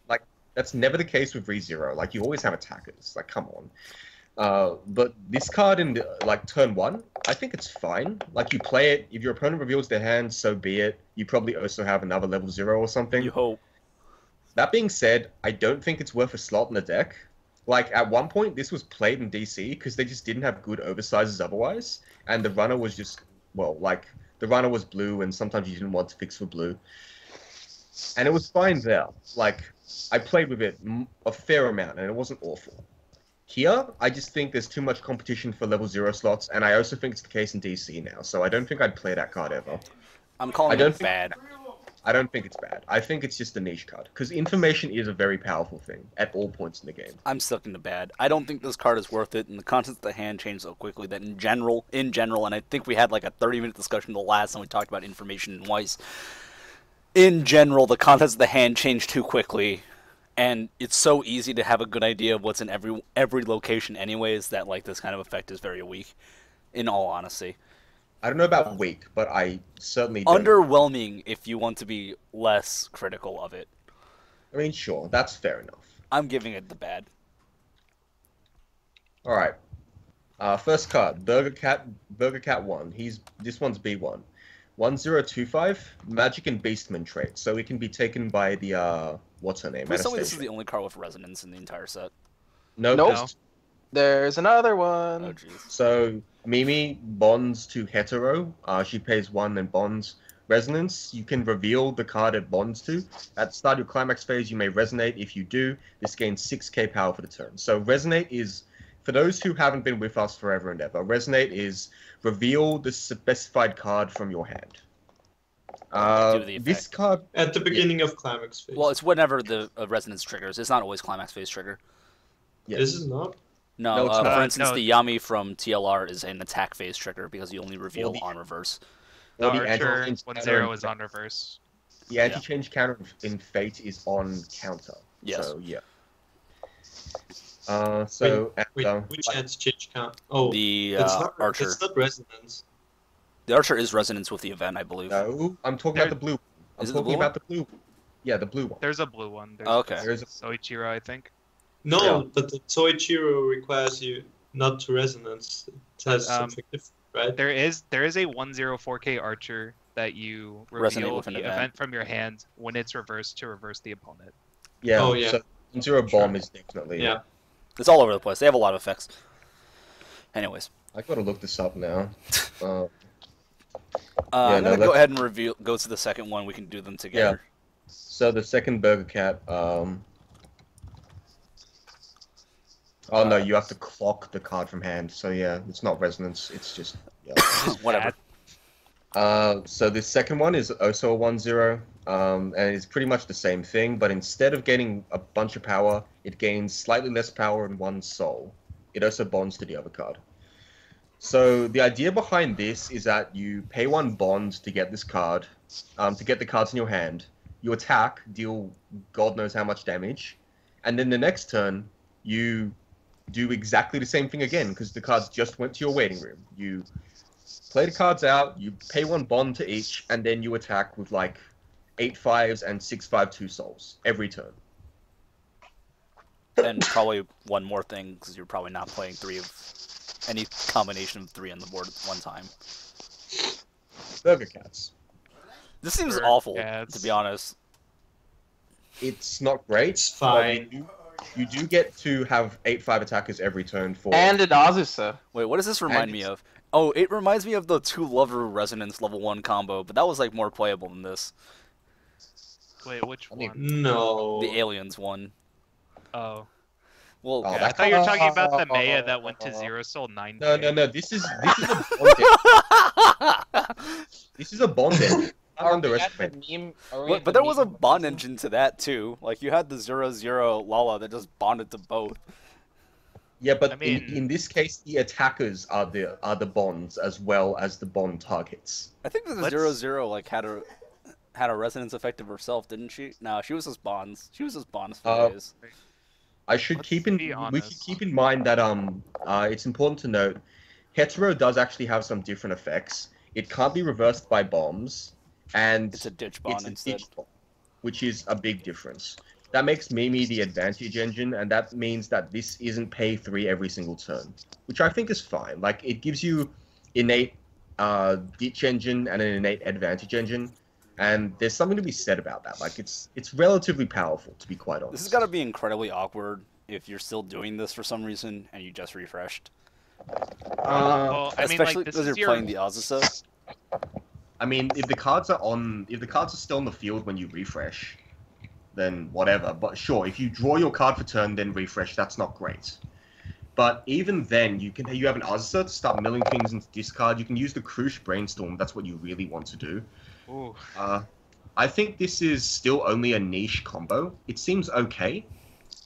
That's never the case with ReZero. Like you always have attackers. Like come on. But this card in like turn 1, I think it's fine. Like you play it. If your opponent reveals their hand, so be it. You probably also have another level 0 or something. You hope. That being said, I don't think it's worth a slot in the deck. Like, at one point, this was played in DC because they just didn't have good oversizes otherwise. And the runner was just, well, like, the runner was blue and sometimes you didn't want to fix for blue. And it was fine there. Like, I played with it a fair amount and it wasn't awful. Here, I just think there's too much competition for level 0 slots, and I also think it's the case in DC now, so I don't think I'd play that card ever. I'm calling I don't it think- bad. I don't think it's bad. I think it's just a niche card, because information is a very powerful thing at all points in the game. I'm stuck in the bad. I don't think this card is worth it, and the contents of the hand changed so quickly that in general, and I think we had like a 30-minute discussion the last time we talked about information in Weiss. In general, the contents of the hand changed too quickly, and it's so easy to have a good idea of what's in every location anyways that like this kind of effect is very weak, in all honesty. I don't know about weak, but I certainly don't. Underwhelming if you want to be less critical of it. I mean, sure, that's fair enough. I'm giving it the bad. All right. First card, Burger Cat 1. This one's B1. 1025, Magic and Beastman trait. So it can be taken by the what's her name? Please tell me this is Anastasia. the only card with resonance in the entire set. Nope. Nope. there's- There's another Oh one. jeez. So Mimi bonds to hetero. She pays 1 and bonds. Resonance, you can reveal the card it bonds to. At the start of your climax phase, you may resonate. If you do, this gains 6k power for the turn. So resonate is, for those who haven't been with us forever and ever, resonate is reveal the specified card from your hand. Do the This effect. card, At the beginning of climax phase. Well, it's whenever the resonance triggers. It's not always climax phase trigger. yes. This is not. No, No, it's not. for instance, No. the Yami from TLR is an attack phase trigger because you only reveal the- on reverse. The or the Archer anti-change 1-0 counter is on reverse. The anti-change counter in Fate is on counter. Yes. So yeah. So Wait, which anti-change count? Oh, The it's not. Archer. It's not resonance. The Archer is resonance with the event, I believe. no, I'm talking There- about the blue. I'm Is it the talking blue about the blue. Yeah, the blue one. There's a blue one. There's Oh, okay. There's a, Soichiro, I think. No, Yeah. but the Soichiro requires you not to resonance. It has something different, right? There is a 104k Archer that you Resonate reveal with an the event. event from your hand when it's reversed to reverse the opponent. yeah. Oh, yeah. So zero bomb is definitely. Yeah. It's all over the place. They have a lot of effects. Anyways, I gotta look this up now. Uh, I'm no, gonna go let's- ahead and go to the second one. We can do them together. so the second Burger Cat. Oh no, you have to clock the card from hand. So yeah, it's not resonance. It's just yeah. Whatever. So the second one is also a 1-0, and it's pretty much the same thing, but instead of getting a bunch of power, it gains slightly less power and 1 soul. It also bonds to the other card. So the idea behind this is that you pay 1 bond to get this card, to get the cards in your hand. You attack, deal God knows how much damage, and then the next turn you do exactly the same thing again because the cards just went to your waiting room. You play the cards out, you pay 1 bond to each, and then you attack with like 8 5s and 6 5 2 souls every turn. And probably one more thing, because you're probably not playing 3 of any combination of 3 on the board at one time. Burger Cats. This seems Burger awful, Cats. to be honest. It's not great. It's but fine. You do get to have 8 5 attackers every turn for. And an Azusa. Wait, what does this remind me it's- of? Oh, it reminds me of the 2 Lover Resonance level 1 combo, but that was like more playable than this. Wait, which I mean, one? No. The Aliens one. Oh. Well, Oh, Yeah, I that- thought you were talking about the Maya that went to 0 soul 9. No. This is a bond. This is a bond engine. Don't underestimate. but there was a bond engine to that too. Like you had the 0-0 Lala that just bonded to both. Yeah, but I mean- in this case, the attackers are the bonds as well as the bond targets. I think the Let's- 0-0 like had a resonance effect of herself, didn't she? No, she was just bonds. She was just bonds for days. I should Let's keep in be we should honest. keep in mind that it's important to note hetero does actually have some different effects. It can't be reversed by bombs, and It's a ditch bond it's a instead. ditch bomb, which is a big difference. That makes Mimi the advantage engine, and that means that this isn't pay 3 every single turn, which I think is fine. Like it gives you innate ditch engine and an innate advantage engine, and there's something to be said about that. Like it's relatively powerful, to be quite honest. This has got to be incredibly awkward if you're still doing this for some reason and you just refreshed. Well, I mean, Especially like, this because is you're playing the Azusa. I mean, if the cards are still on the field when you refresh, then whatever. But sure, if you draw your card for turn, then refresh, that's not great. But even then, you have an Azusa to start milling things into discard. You can use the Krush Brainstorm. That's what you really want to do. Ooh. I think this is still only a niche combo. It seems okay.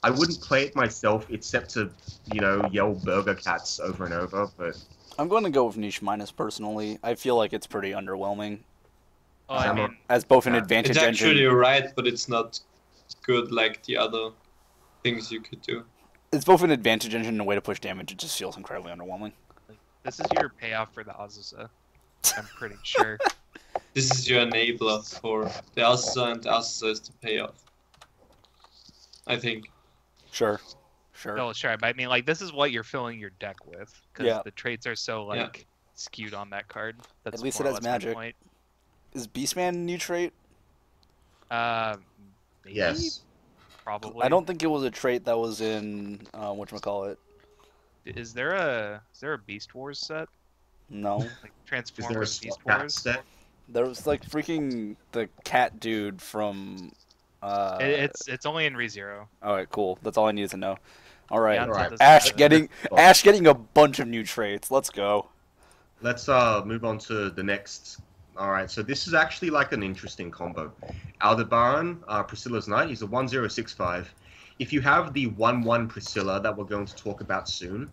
I wouldn't play it myself, except to, yell Burger Cats over and over. But I'm going to go with niche minus personally. I feel like it's pretty underwhelming Oh, I mean, as both an Yeah. advantage It's actually engine. right, but it's not good like the other things you could do. It's both an advantage engine and a way to push damage. It just feels incredibly underwhelming. this is your payoff for the Azusa. I'm pretty sure. This is your enabler for the Asa, and Asa is the payoff. I think. Sure. Sure. No, sure. But I mean, like, this is what you're filling your deck with, because Yeah. the traits are so like skewed on that card. That's At least more it or has less my magic. point. Is Beastman a new trait? Maybe? Yes. Probably. I don't think it was a trait that was in whatchamacallit. Is there a Beast Wars set? No. Like Is there a Transformers Beast cat Wars? set? There was like freaking the cat dude from It's only in ReZero. Alright, cool. That's all I needed to know. Alright. Beyond Alright. that Ash doesn't- getting a bunch of new traits. Let's go. Let's move on to the next. All right, so this is actually like an interesting combo. Aldebaran, Priscilla's Knight, he's a 1065. If you have the 1/1 Priscilla that we're going to talk about soon,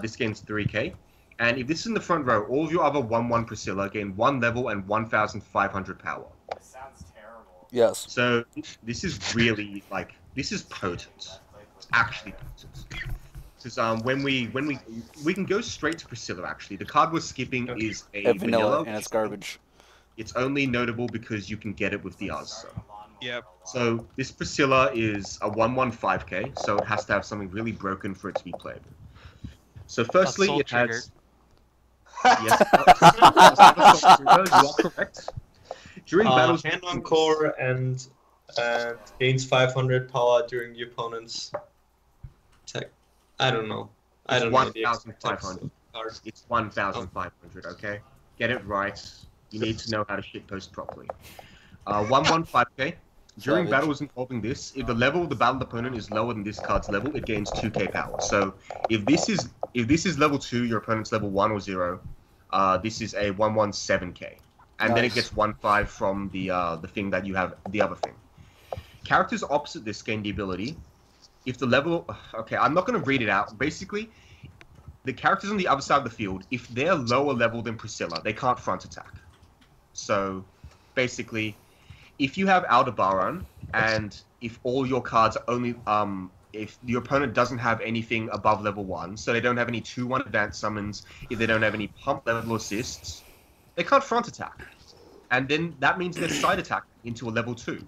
this gains 3k. And if this is in the front row, all of your other 1/1 Priscilla gain 1 level and 1,500 power. Sounds terrible. Yes. So this is really like this is potent. It's actually potent. Because when we can go straight to Priscilla. Actually, the card we're skipping is a Vanilla and it's garbage. It's only notable because you can get it with the Asa. Yep. So this Priscilla is a 1/1/5k, so it has to have something really broken for it to be playable. So firstly, Soul it has. Trigger. Yes, you are correct. During battles, Hand on core and gains 500 power during the opponent's attack. I don't know. I don't know. the exact 1,500. card. It's 1,500. Okay, get it right. You need to know how to shitpost properly. 1/1/5k. During Savage. battles involving this, if the level of the battled opponent is lower than this card's level, it gains 2k power. So if this is level 2, your opponent's level 1 or 0, this is a 1/1/7k, and then it Nice. gets 1/5 from the thing that you have, the other thing. Characters opposite this gain the ability. If the level, okay, I'm not going to read it out. Basically, the characters on the other side of the field, if they're lower level than Priscilla, they can't front attack. So, basically, if you have Aldebaran, and if all your cards are only, if your opponent doesn't have anything above level 1, so they don't have any 2/1 advanced summons, if they don't have any pump level assists, they can't front attack. And then that means they're side attacking into a level 2,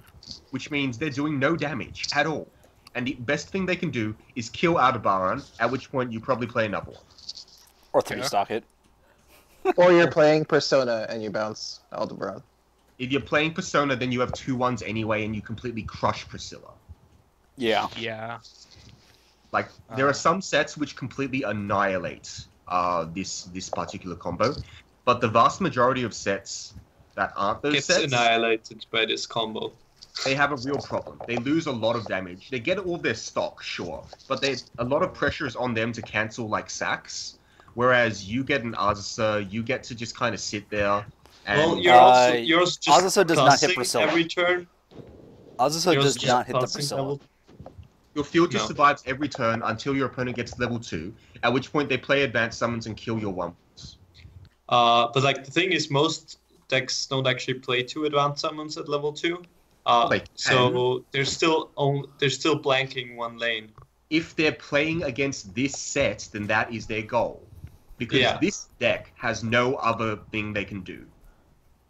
which means they're doing no damage at all. And the best thing they can do is kill Aldebaran, at which point you probably play another one. Or 3-stock it. Or you're playing Persona and you bounce Aldebaran. If you're playing Persona, then you have 2/1s anyway, and you completely crush Priscilla. Yeah. Yeah. Like, there are some sets which completely annihilate this particular combo, but the vast majority of sets that aren't those Gets sets, annihilated by this combo. they have a real problem. They lose a lot of damage. They get all their stock, sure, but a lot of pressure is on them to cancel like sacks. Whereas you get an Asa, you get to just kind of sit there. And Well, you're also just Azusa does not hit tossing Priscilla. every turn. Azusa You're does just not hit the tossing Priscilla. level- your field just No. survives every turn until your opponent gets level 2, at which point they play advanced summons and kill your 1/1s. But like the thing is, most decks don't actually play 2 advanced summons at level 2. They So they're still blanking 1 lane. If they're playing against this set, then that is their goal. Because Yeah. this deck has no other thing they can do.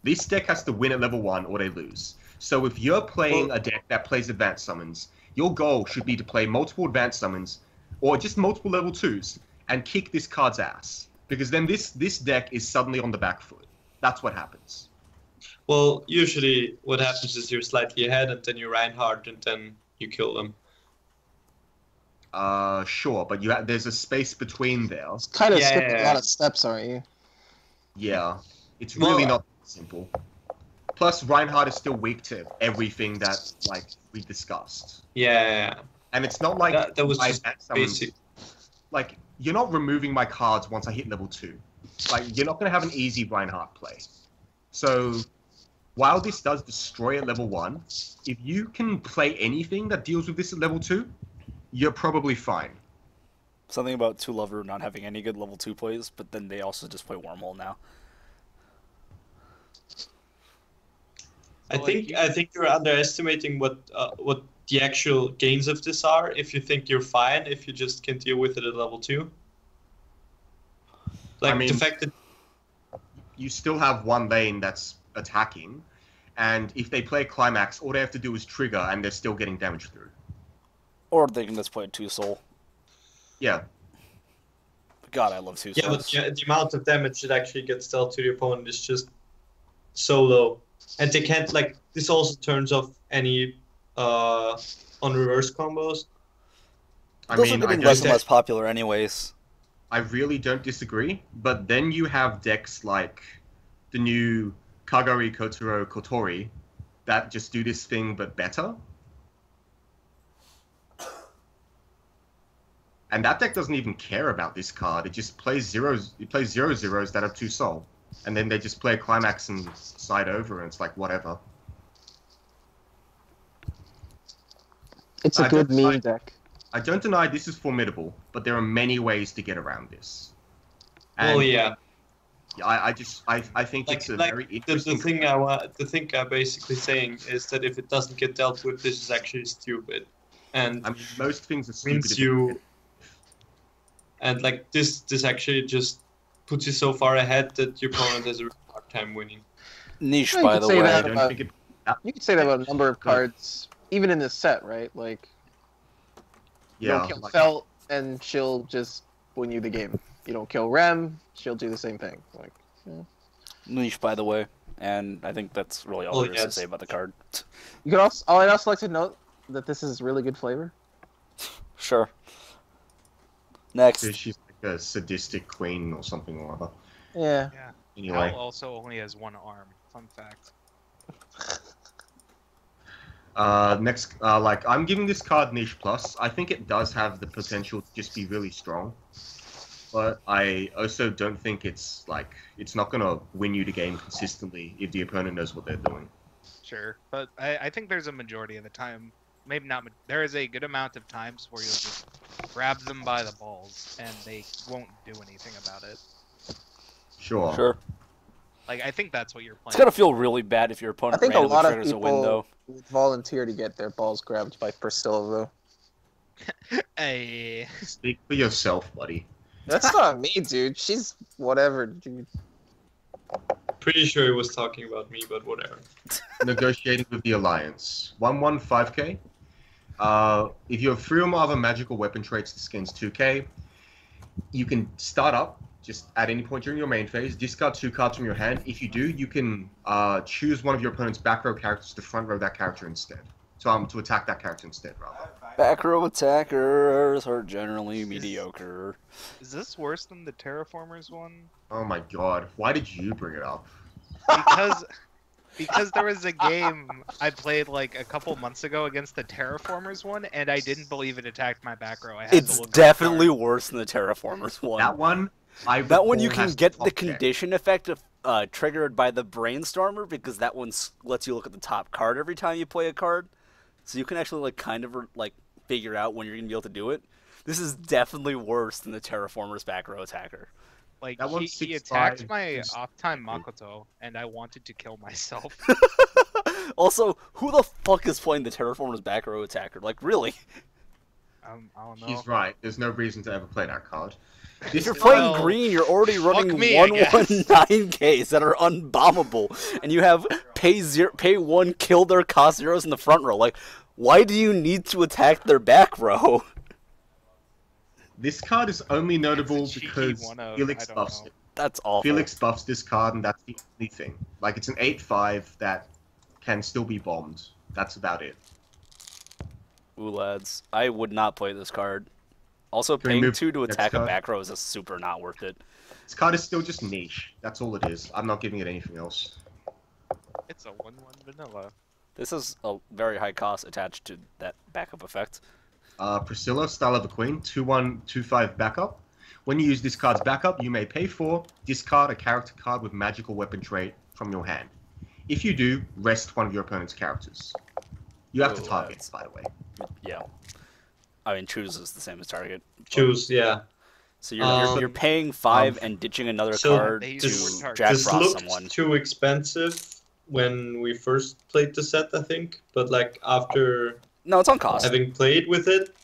This deck has to win at level 1 or they lose. So if you're playing a deck that plays advanced summons, your goal should be to play multiple advanced summons, or just multiple level 2s, and kick this card's ass. Because then this deck is suddenly on the back foot. That's what happens. Well, usually what happens is you're slightly ahead, and then you Reinhardt, and then you kill them. Sure, but there's a space between there. Kind of Yeah, skipping yeah, a lot of steps, aren't you? Yeah, it's really Well, not simple. Plus, Reinhardt is still weak to everything that we discussed, Yeah. and it's not like That was I just had someone- basic. Like, you're not removing my cards once I hit level 2. Like, you're not gonna have an easy Reinhardt play. So, while this does destroy at level 1, if you can play anything that deals with this at level 2, you're probably fine. Something about Two Lover not having any good level 2 plays, but then they also just play Wormhole now. I think you're underestimating what the actual gains of this are. If you think you're fine, if you just can deal with it at level 2. Like I mean- the fact that you still have one lane that's attacking, and if they play Climax, all they have to do is trigger, and they're still getting damage through. Or they can just play 2-soul. Yeah. God, I love 2-soul. Yeah, but the amount of damage that actually gets dealt to the opponent is just so low. And they can't, like, this also turns off any on reverse combos. Those are getting less and less popular anyways. I really don't disagree, but then you have decks like the new Kagari, Kotaro, Kotori that just do this thing but better. And that deck doesn't even care about this card. It just plays zeros. It plays 0/0s that have 2 soul. And then they just play Climax and side over, and it's like, whatever. It's a good meme deck. I don't deny this is formidable, but there are many ways to get around this. And Oh yeah. I think it's a very interesting... The thing I'm basically saying is that if it doesn't get dealt with, this is actually stupid. And I mean, most things are stupid. means you... And like this actually just puts you so far ahead that your opponent has a really hard time winning. Niche, Yeah, by the way. You could say that about a number of cards, even in this set, right? Like, you don't kill Felt, and she'll just win you the game. You don't kill Rem, she'll do the same thing. Like, yeah. Niche, by the way. And I think that's really all there is to say about the card. You could also, I'd also like to note that this is really good flavor. Sure. Next. She's like a sadistic queen or something or other. Yeah. Yeah. Anyway. Al also only has 1 arm. Fun fact. Next, like, I'm giving this card niche plus. I think it does have the potential to just be really strong. But I also don't think it's, like, it's not going to win you the game consistently if the opponent knows what they're doing. Sure, but I think there's a majority of the time, maybe not, there is a good amount of times where you'll just grab them by the balls and they won't do anything about it. Sure. Sure. Like, I think that's what you're playing. It's gonna feel really bad if your I opponent think a randomly lot of triggers a window. people volunteer to get their balls grabbed by Priscilla, though. Hey. Speak for yourself, buddy. That's not me, dude. She's whatever, dude. Pretty sure he was talking about me, but whatever. Negotiating with the Alliance. 1/1 5k. If you have 3 or more other magical weapon traits, this gains 2k. You can start up just at any point during your main phase, discard 2 cards from your hand. If you do, you can choose one of your opponent's back row characters to front row that character instead. So to attack that character instead, rather. Back row attackers are generally mediocre. Is this worse than the Terraformers one? Oh my god, why did you bring it up? Because there was a game I played like a couple months ago against the Terraformers one, and I didn't believe it attacked my back row. I had It's to look definitely worse than the Terraformers one. That one, That one you can get the condition effect of, triggered by the Brainstormer, because that one lets you look at the top card every time you play a card. So you can actually like kind of like figure out when you're gonna be able to do it. This is definitely worse than the Terraformers back row attacker. Like, That one's he 6'5", attacked my off-time Makoto, and I wanted to kill myself. Also, who the fuck is playing the Terraformers back row attacker? Like, really? I don't know. He's right. There's no reason to ever play that card. If you're playing green, you're already running 1/9Ks that are unbombable, and you have pay 1, kill their cost zeros in the front row. Like, why do you need to attack their back row? This card is only notable It's a cheeky because one-of, Felix I don't buffs know. it. That's awful. Felix buffs this card, and that's the only thing. Like, it's an 8/5 that can still be bombed. That's about it. Ooh, lads. I would not play this card. Also, Can we paying move 2 to next attack a card? back row is just super not worth it. This card is still just niche. That's all it is. I'm not giving it anything else. It's a 1/1 vanilla. This is a very high cost attached to that backup effect. Priscilla, Style of a Queen, 2/1, 2/5 backup. When you use this card's backup, you may pay 4, discard a character card with magical weapon trait from your hand. If you do, rest one of your opponent's characters. You have to target, that's- by the way. Yeah. I mean, choose is the same as target. Choose, yeah. So you're paying 5 and ditching another so card they to use target. Jack This Frost looked someone. too expensive when we first played the set, I think. But like after No, it's on cost. having played with it,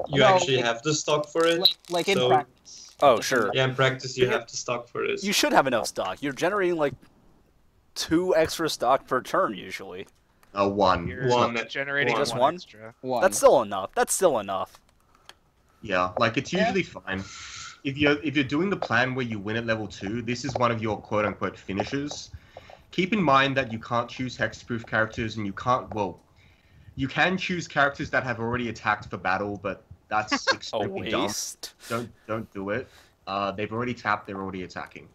you No, actually like- have the stock for it. Like in So- practice. Oh, sure. Yeah, in practice you have to stock for this. You should have enough stock. You're generating like 2 extra stock per turn usually. One. You're One. generating Just one one? extra. One. That's still enough. That's still enough. Yeah, like it's usually fine. If you're doing the plan where you win at level 2, this is one of your quote unquote finishes. Keep in mind that you can't choose hexproof characters, and you can choose characters that have already attacked for battle, but that's A extremely dumb. waste. Don't do it. They've already tapped. They're already attacking.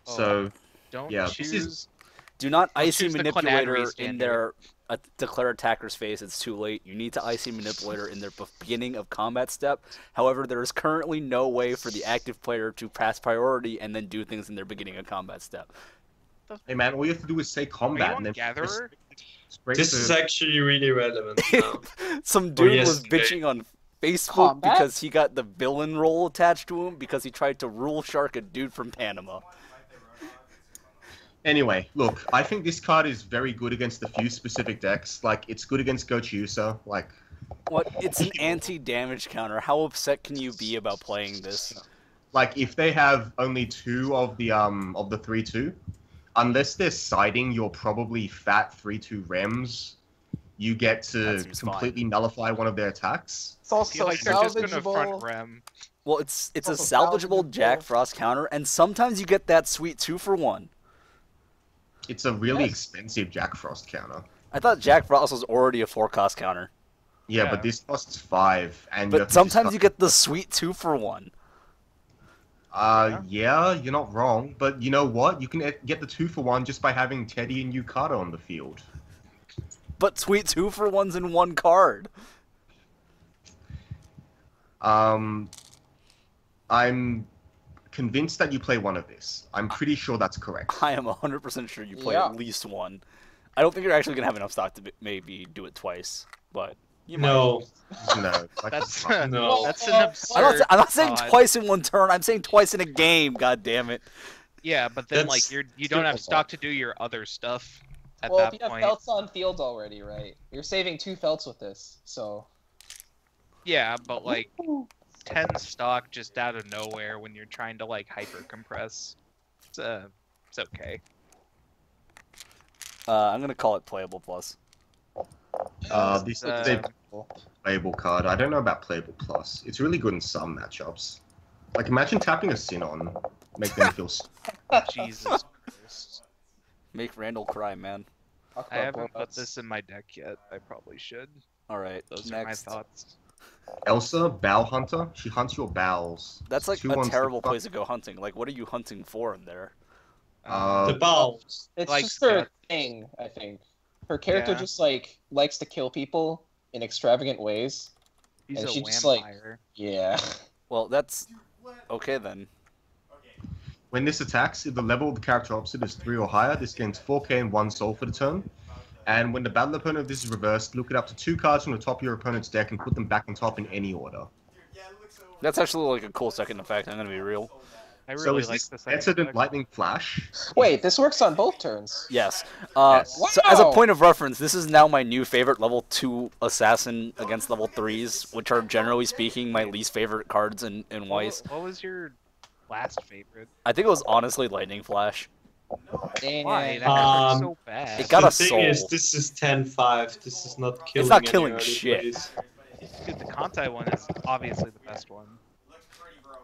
Oh, So Don't yeah, choose. Do not Don't icy choose the manipulator Clanadry in standard. their declare attacker's phase. It's too late. You need to icy manipulator in their beginning of combat step. However, there is currently no way for the active player to pass priority and then do things in their beginning of combat step. hey man, all you have to do is say Are you combat on and then Gatherer? This is actually really relevant now. Some dude was yesterday. bitching on Facebook Combat? because he got the villain role attached to him because he tried to rule shark a dude from Panama. Anyway, look, I think this card is very good against a few specific decks. Like, it's good against Gochiusa. Like, What? It's an anti-damage counter. How upset can you be about playing this? like if they have only 2 of the 3/2, unless they're siding your probably fat 3/2 Rems, you get That to seems completely nullify one of their attacks. It's I also feel like you're just gonna front salvageable. rem. Well, it's a Also salvageable salvageable. Jack Frost counter, and sometimes you get that sweet 2-for-1. It's a really Yes. expensive Jack Frost counter. I thought Jack Frost was already a 4-cost counter. Yeah, Yeah. but this costs 5, and you have But to sometimes discuss- you get the sweet 2-for-1. Yeah, you're not wrong, but you know what? You can get the 2-for-1 just by having Teddy and Yukata on the field. But sweet 2-for-1s in one card. I'm convinced that you play one of this. I'm pretty sure that's correct. I am 100% sure you play Yeah. at least one. I don't think you're actually going to have enough stock to maybe do it twice, but you might. No, No, like, That's No. that's an absurd. I'm not saying thought. twice in one turn. I'm saying twice in a game. God damn it! Yeah, but then like That's you don't have simple. stock to do your other stuff at Well, if that you have point. felts on field already, right? You're saving 2 felts with this, so. Yeah, but like 10 stock just out of nowhere when you're trying to like hyper compress. It's okay. I'm gonna call it playable plus. this is Uh, a playable card. I don't know about playable plus. It's really good in some matchups. Like, imagine tapping a Sin on, make them feel. Jesus Christ. Make Randall cry, man. Talk I about haven't put blowouts. this in my deck yet. I probably should. All right, Those are my next. thoughts. Elsa, Bow Hunter. She hunts your bowels. That's like 2 a on terrible 6. place to go hunting. Like, what are you hunting for in there? the balls. It's Like just her Scott. thing, I think. Her character Yeah. just like likes to kill people in extravagant ways. He's And a she just, like- vampire. Yeah. Well, that's okay then. When this attacks, if the level of the character opposite is 3 or higher, this gains 4k and 1 soul for the turn. And when the battle opponent of this is reversed, look it up to 2 cards from the top of your opponent's deck and put them back on top in any order. That's actually like a cool second effect. I'm gonna be real. I So really is like this this. better than Lightning Flash? Wait, this works on both turns. Yes. Yes. So as a Wow! point of reference, this is now my new favorite level 2 assassin against level 3s, which are generally speaking my least favorite cards in Weiss. What was your last favorite? I think it was honestly Lightning Flash. Damn. Why? That card's Um, so bad. It got the a thing soul. is, this is 10-5. This is not killing. not any killing early shit. plays. Dude, the Kantai one is obviously the best one.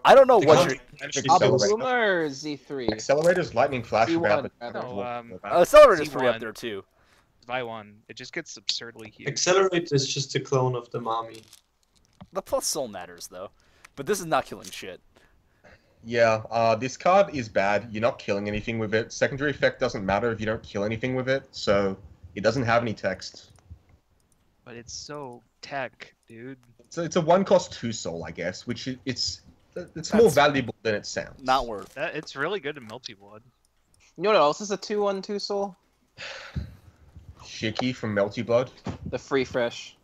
I don't know The what con- you're. Actually, Abu Accelerator. Bloomer or Z3? Accelerators, Lightning Flash, C1, without the- rather. No, Accelerator's free up C1. there too. Vi1. It just gets absurdly huge. Accelerate is just a clone of the Mami. The plus soul matters though, but this is not killing shit. Yeah, this card is bad. You're not killing anything with it. Secondary effect doesn't matter if you don't kill anything with it, so it doesn't have any text. But it's so tech, dude. So it's a 1 cost 2 soul, I guess, which it's more That's- valuable than it sounds. Not worth. It's really good in multi-blood. You know what else is a 2/1/2 soul? Shiki from Melty Blood. The free fresh.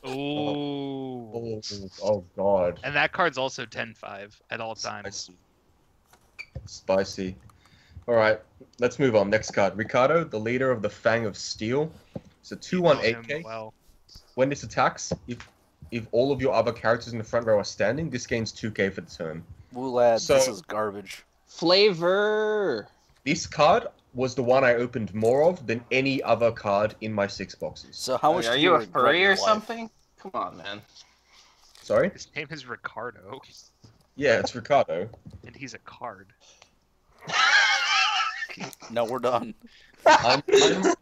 Ooh. Oh god. And that card's also 10-5 at all times. Spicy. Spicy. Alright, let's move on. Next card. Ricardo, the leader of the Fang of Steel. It's a 2/1 Know him 8k. Well. When this attacks, if all of your other characters in the front row are standing, this gains 2k for the turn. Wulad, So- this is garbage. Flavor. This card was the one I opened more of than any other card in my 6 boxes. So how much Are do you a regret furry your or life? something? Come on, man. Sorry? His name is Ricardo, Yeah, it's Ricardo. and he's a card. No, we're done. I'm gonna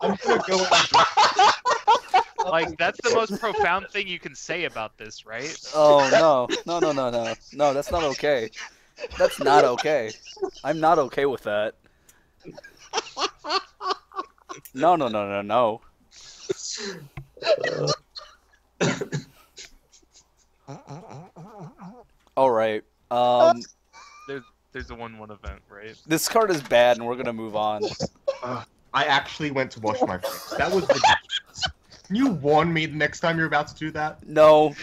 go. Like, that's the most profound thing you can say about this, right? Oh no, no, that's not okay. That's not okay. I'm not okay with that. No. All right. There's a 1-1 event, right? This card is bad, and we're gonna move on. I actually went to wash my face. That was ridiculous. Can you warn me the next time you're about to do that? No.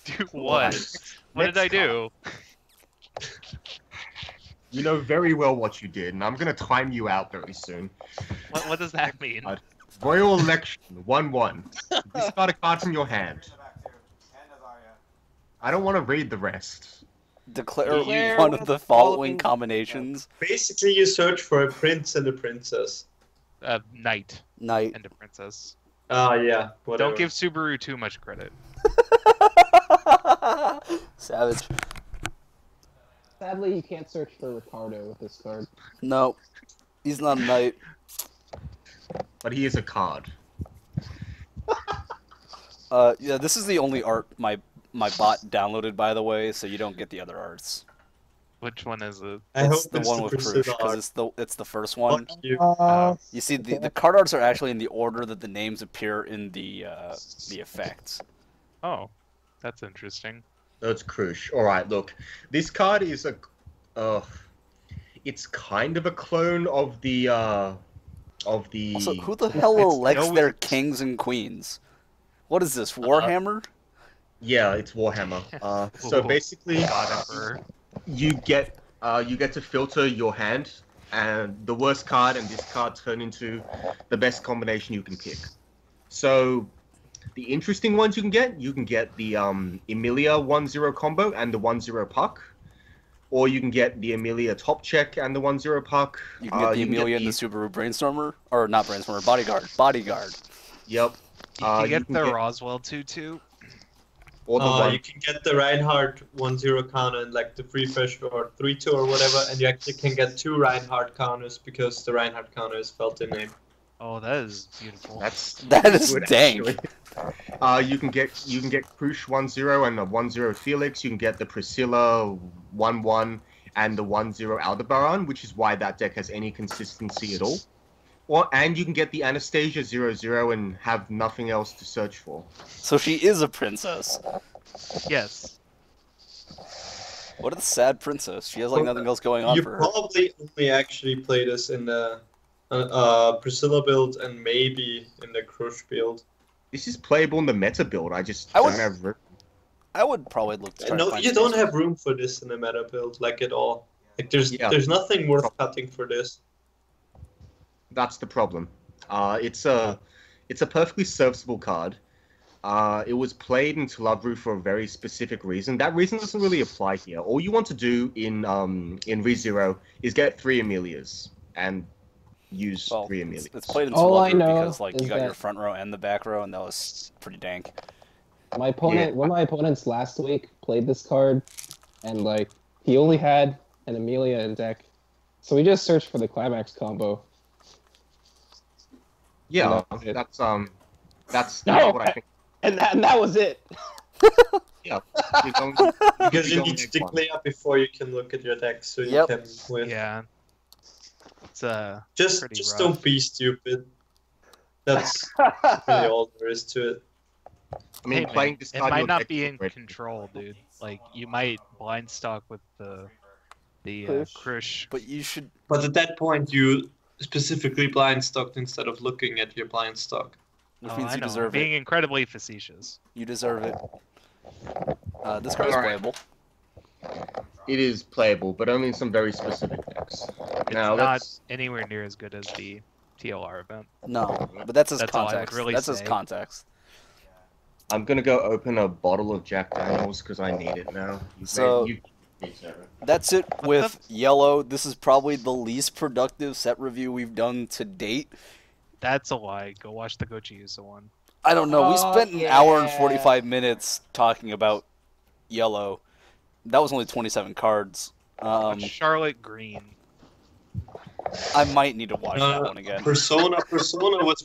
Dude, what? What did I do? You know very well what you did, and I'm gonna time you out very soon. What does that mean? Royal Election, 1-1. Discard a card from your hand. I don't want to read the rest. Declare one of the following combinations. Basically, you search for a prince and a princess. Knight Night. and a princess. Ah, yeah. Whatever. Don't give Subaru too much credit. Savage. Sadly, you can't search for Ricardo with this card. No. He's not a knight. But he is a card. Yeah, this is the only art my bot downloaded, by the way, so you don't get the other arts. Which one is it? I hope It's the one with Priscilla Krush, because it's the first one. Fuck you. You see, the card arts are actually in the order that the names appear in the effects. Oh, that's interesting. That's Krush. Alright, look. This card is it's kind of a clone of the Also, who the hell elects their kings and queens? What is this, Warhammer? Yeah, it's Warhammer. So Ooh. basically, God, Emperor. you get to filter your hand, and the worst card and this card turn into the best combination you can pick. So the interesting ones you can get the Emilia 1-0 combo and the 1-0 puck, or you can get the Emilia top check and the 1-0 puck. You can get the Emilia and the Subaru Brainstormer, or not Brainstormer, Bodyguard. Yep. You you get can the get- Roswell 2-2. Or the one. You can get the Reinhardt 1-0 counter and like the free fresh or 3-2 or whatever, and you actually can get 2 Reinhardt counters because the Reinhardt counter is felt in name. Oh, that is beautiful. That is good, dank. actually. You can get Krush 1-0 and the 1-0 Felix. You can get the Priscilla 1-1 and the 1-0 Aldebaran, which is why that deck has any consistency at all. And you can get the Anastasia 0-0 and have nothing else to search for. So she is a princess. Yes. What a sad princess. She has like nothing else going on You for her. probably only actually play this in the Priscilla build and maybe in the Krush build. This is playable in the meta build. I I don't would- have room. I would probably look to try to No, find you some don't reason. have room for this in the meta build, like at all. Like there's Yeah. there's nothing worth cutting for this. That's the problem. It's a perfectly serviceable card. It was played in Telavru for a very specific reason. That reason doesn't really apply here. All you want to do in ReZero is get 3 Emilias and use 3 Emilias. It's played in All I Telavru know because like you is got your that- front row and the back row, and that was pretty dank. My opponent, one of my opponents last week played this card, and like he only had an Emilia in deck, so we just searched for the climax combo. Yeah, Yeah. that's No, what I think. And that was it. Yeah, you're going, Because you you're need going to next one. declare before you can look at your deck, so you Yep. can win. Yeah. It's Just pretty rough. don't be stupid. That's really all there is to it. I mean, Hey, playing man, this it card, might your not deck be is in great. control, dude. Like you might blind stock with the Krush. Krush. But you should. But at that point, you specifically blind stocked instead of looking at your blind stock. Which Oh, means I you know. deserve Being it. incredibly facetious. You deserve it. This card is Alright. playable. It is playable, but only in some very specific decks. It's Now, not let's... anywhere near as good as the TLR event. No, but that's his That's all I would context. really That's his say. context. I'm gonna go open a bottle of Jack Daniels because I need it now. So- that's it with yellow. This is probably the least productive set review we've done to date. That's a lie. Go watch the Gochiusa one. I don't know. We Oh, spent an hour and yeah. 45 minutes talking about yellow. That was only 27 cards. Charlotte Green. I might need to watch that one again. Persona was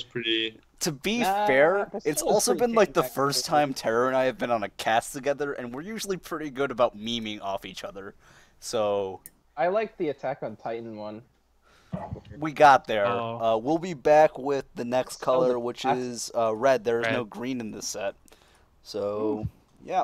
pretty. To be Nah, fair, Persona's it's also pretty been like the kick-ass first time Teru and I have been on a cast together, and we're usually pretty good about memeing off each other. So I like the Attack on Titan one. we got there. Oh. We'll be back with the next That was color, a which classic. is red. There is no Red. green in this set. So, yeah.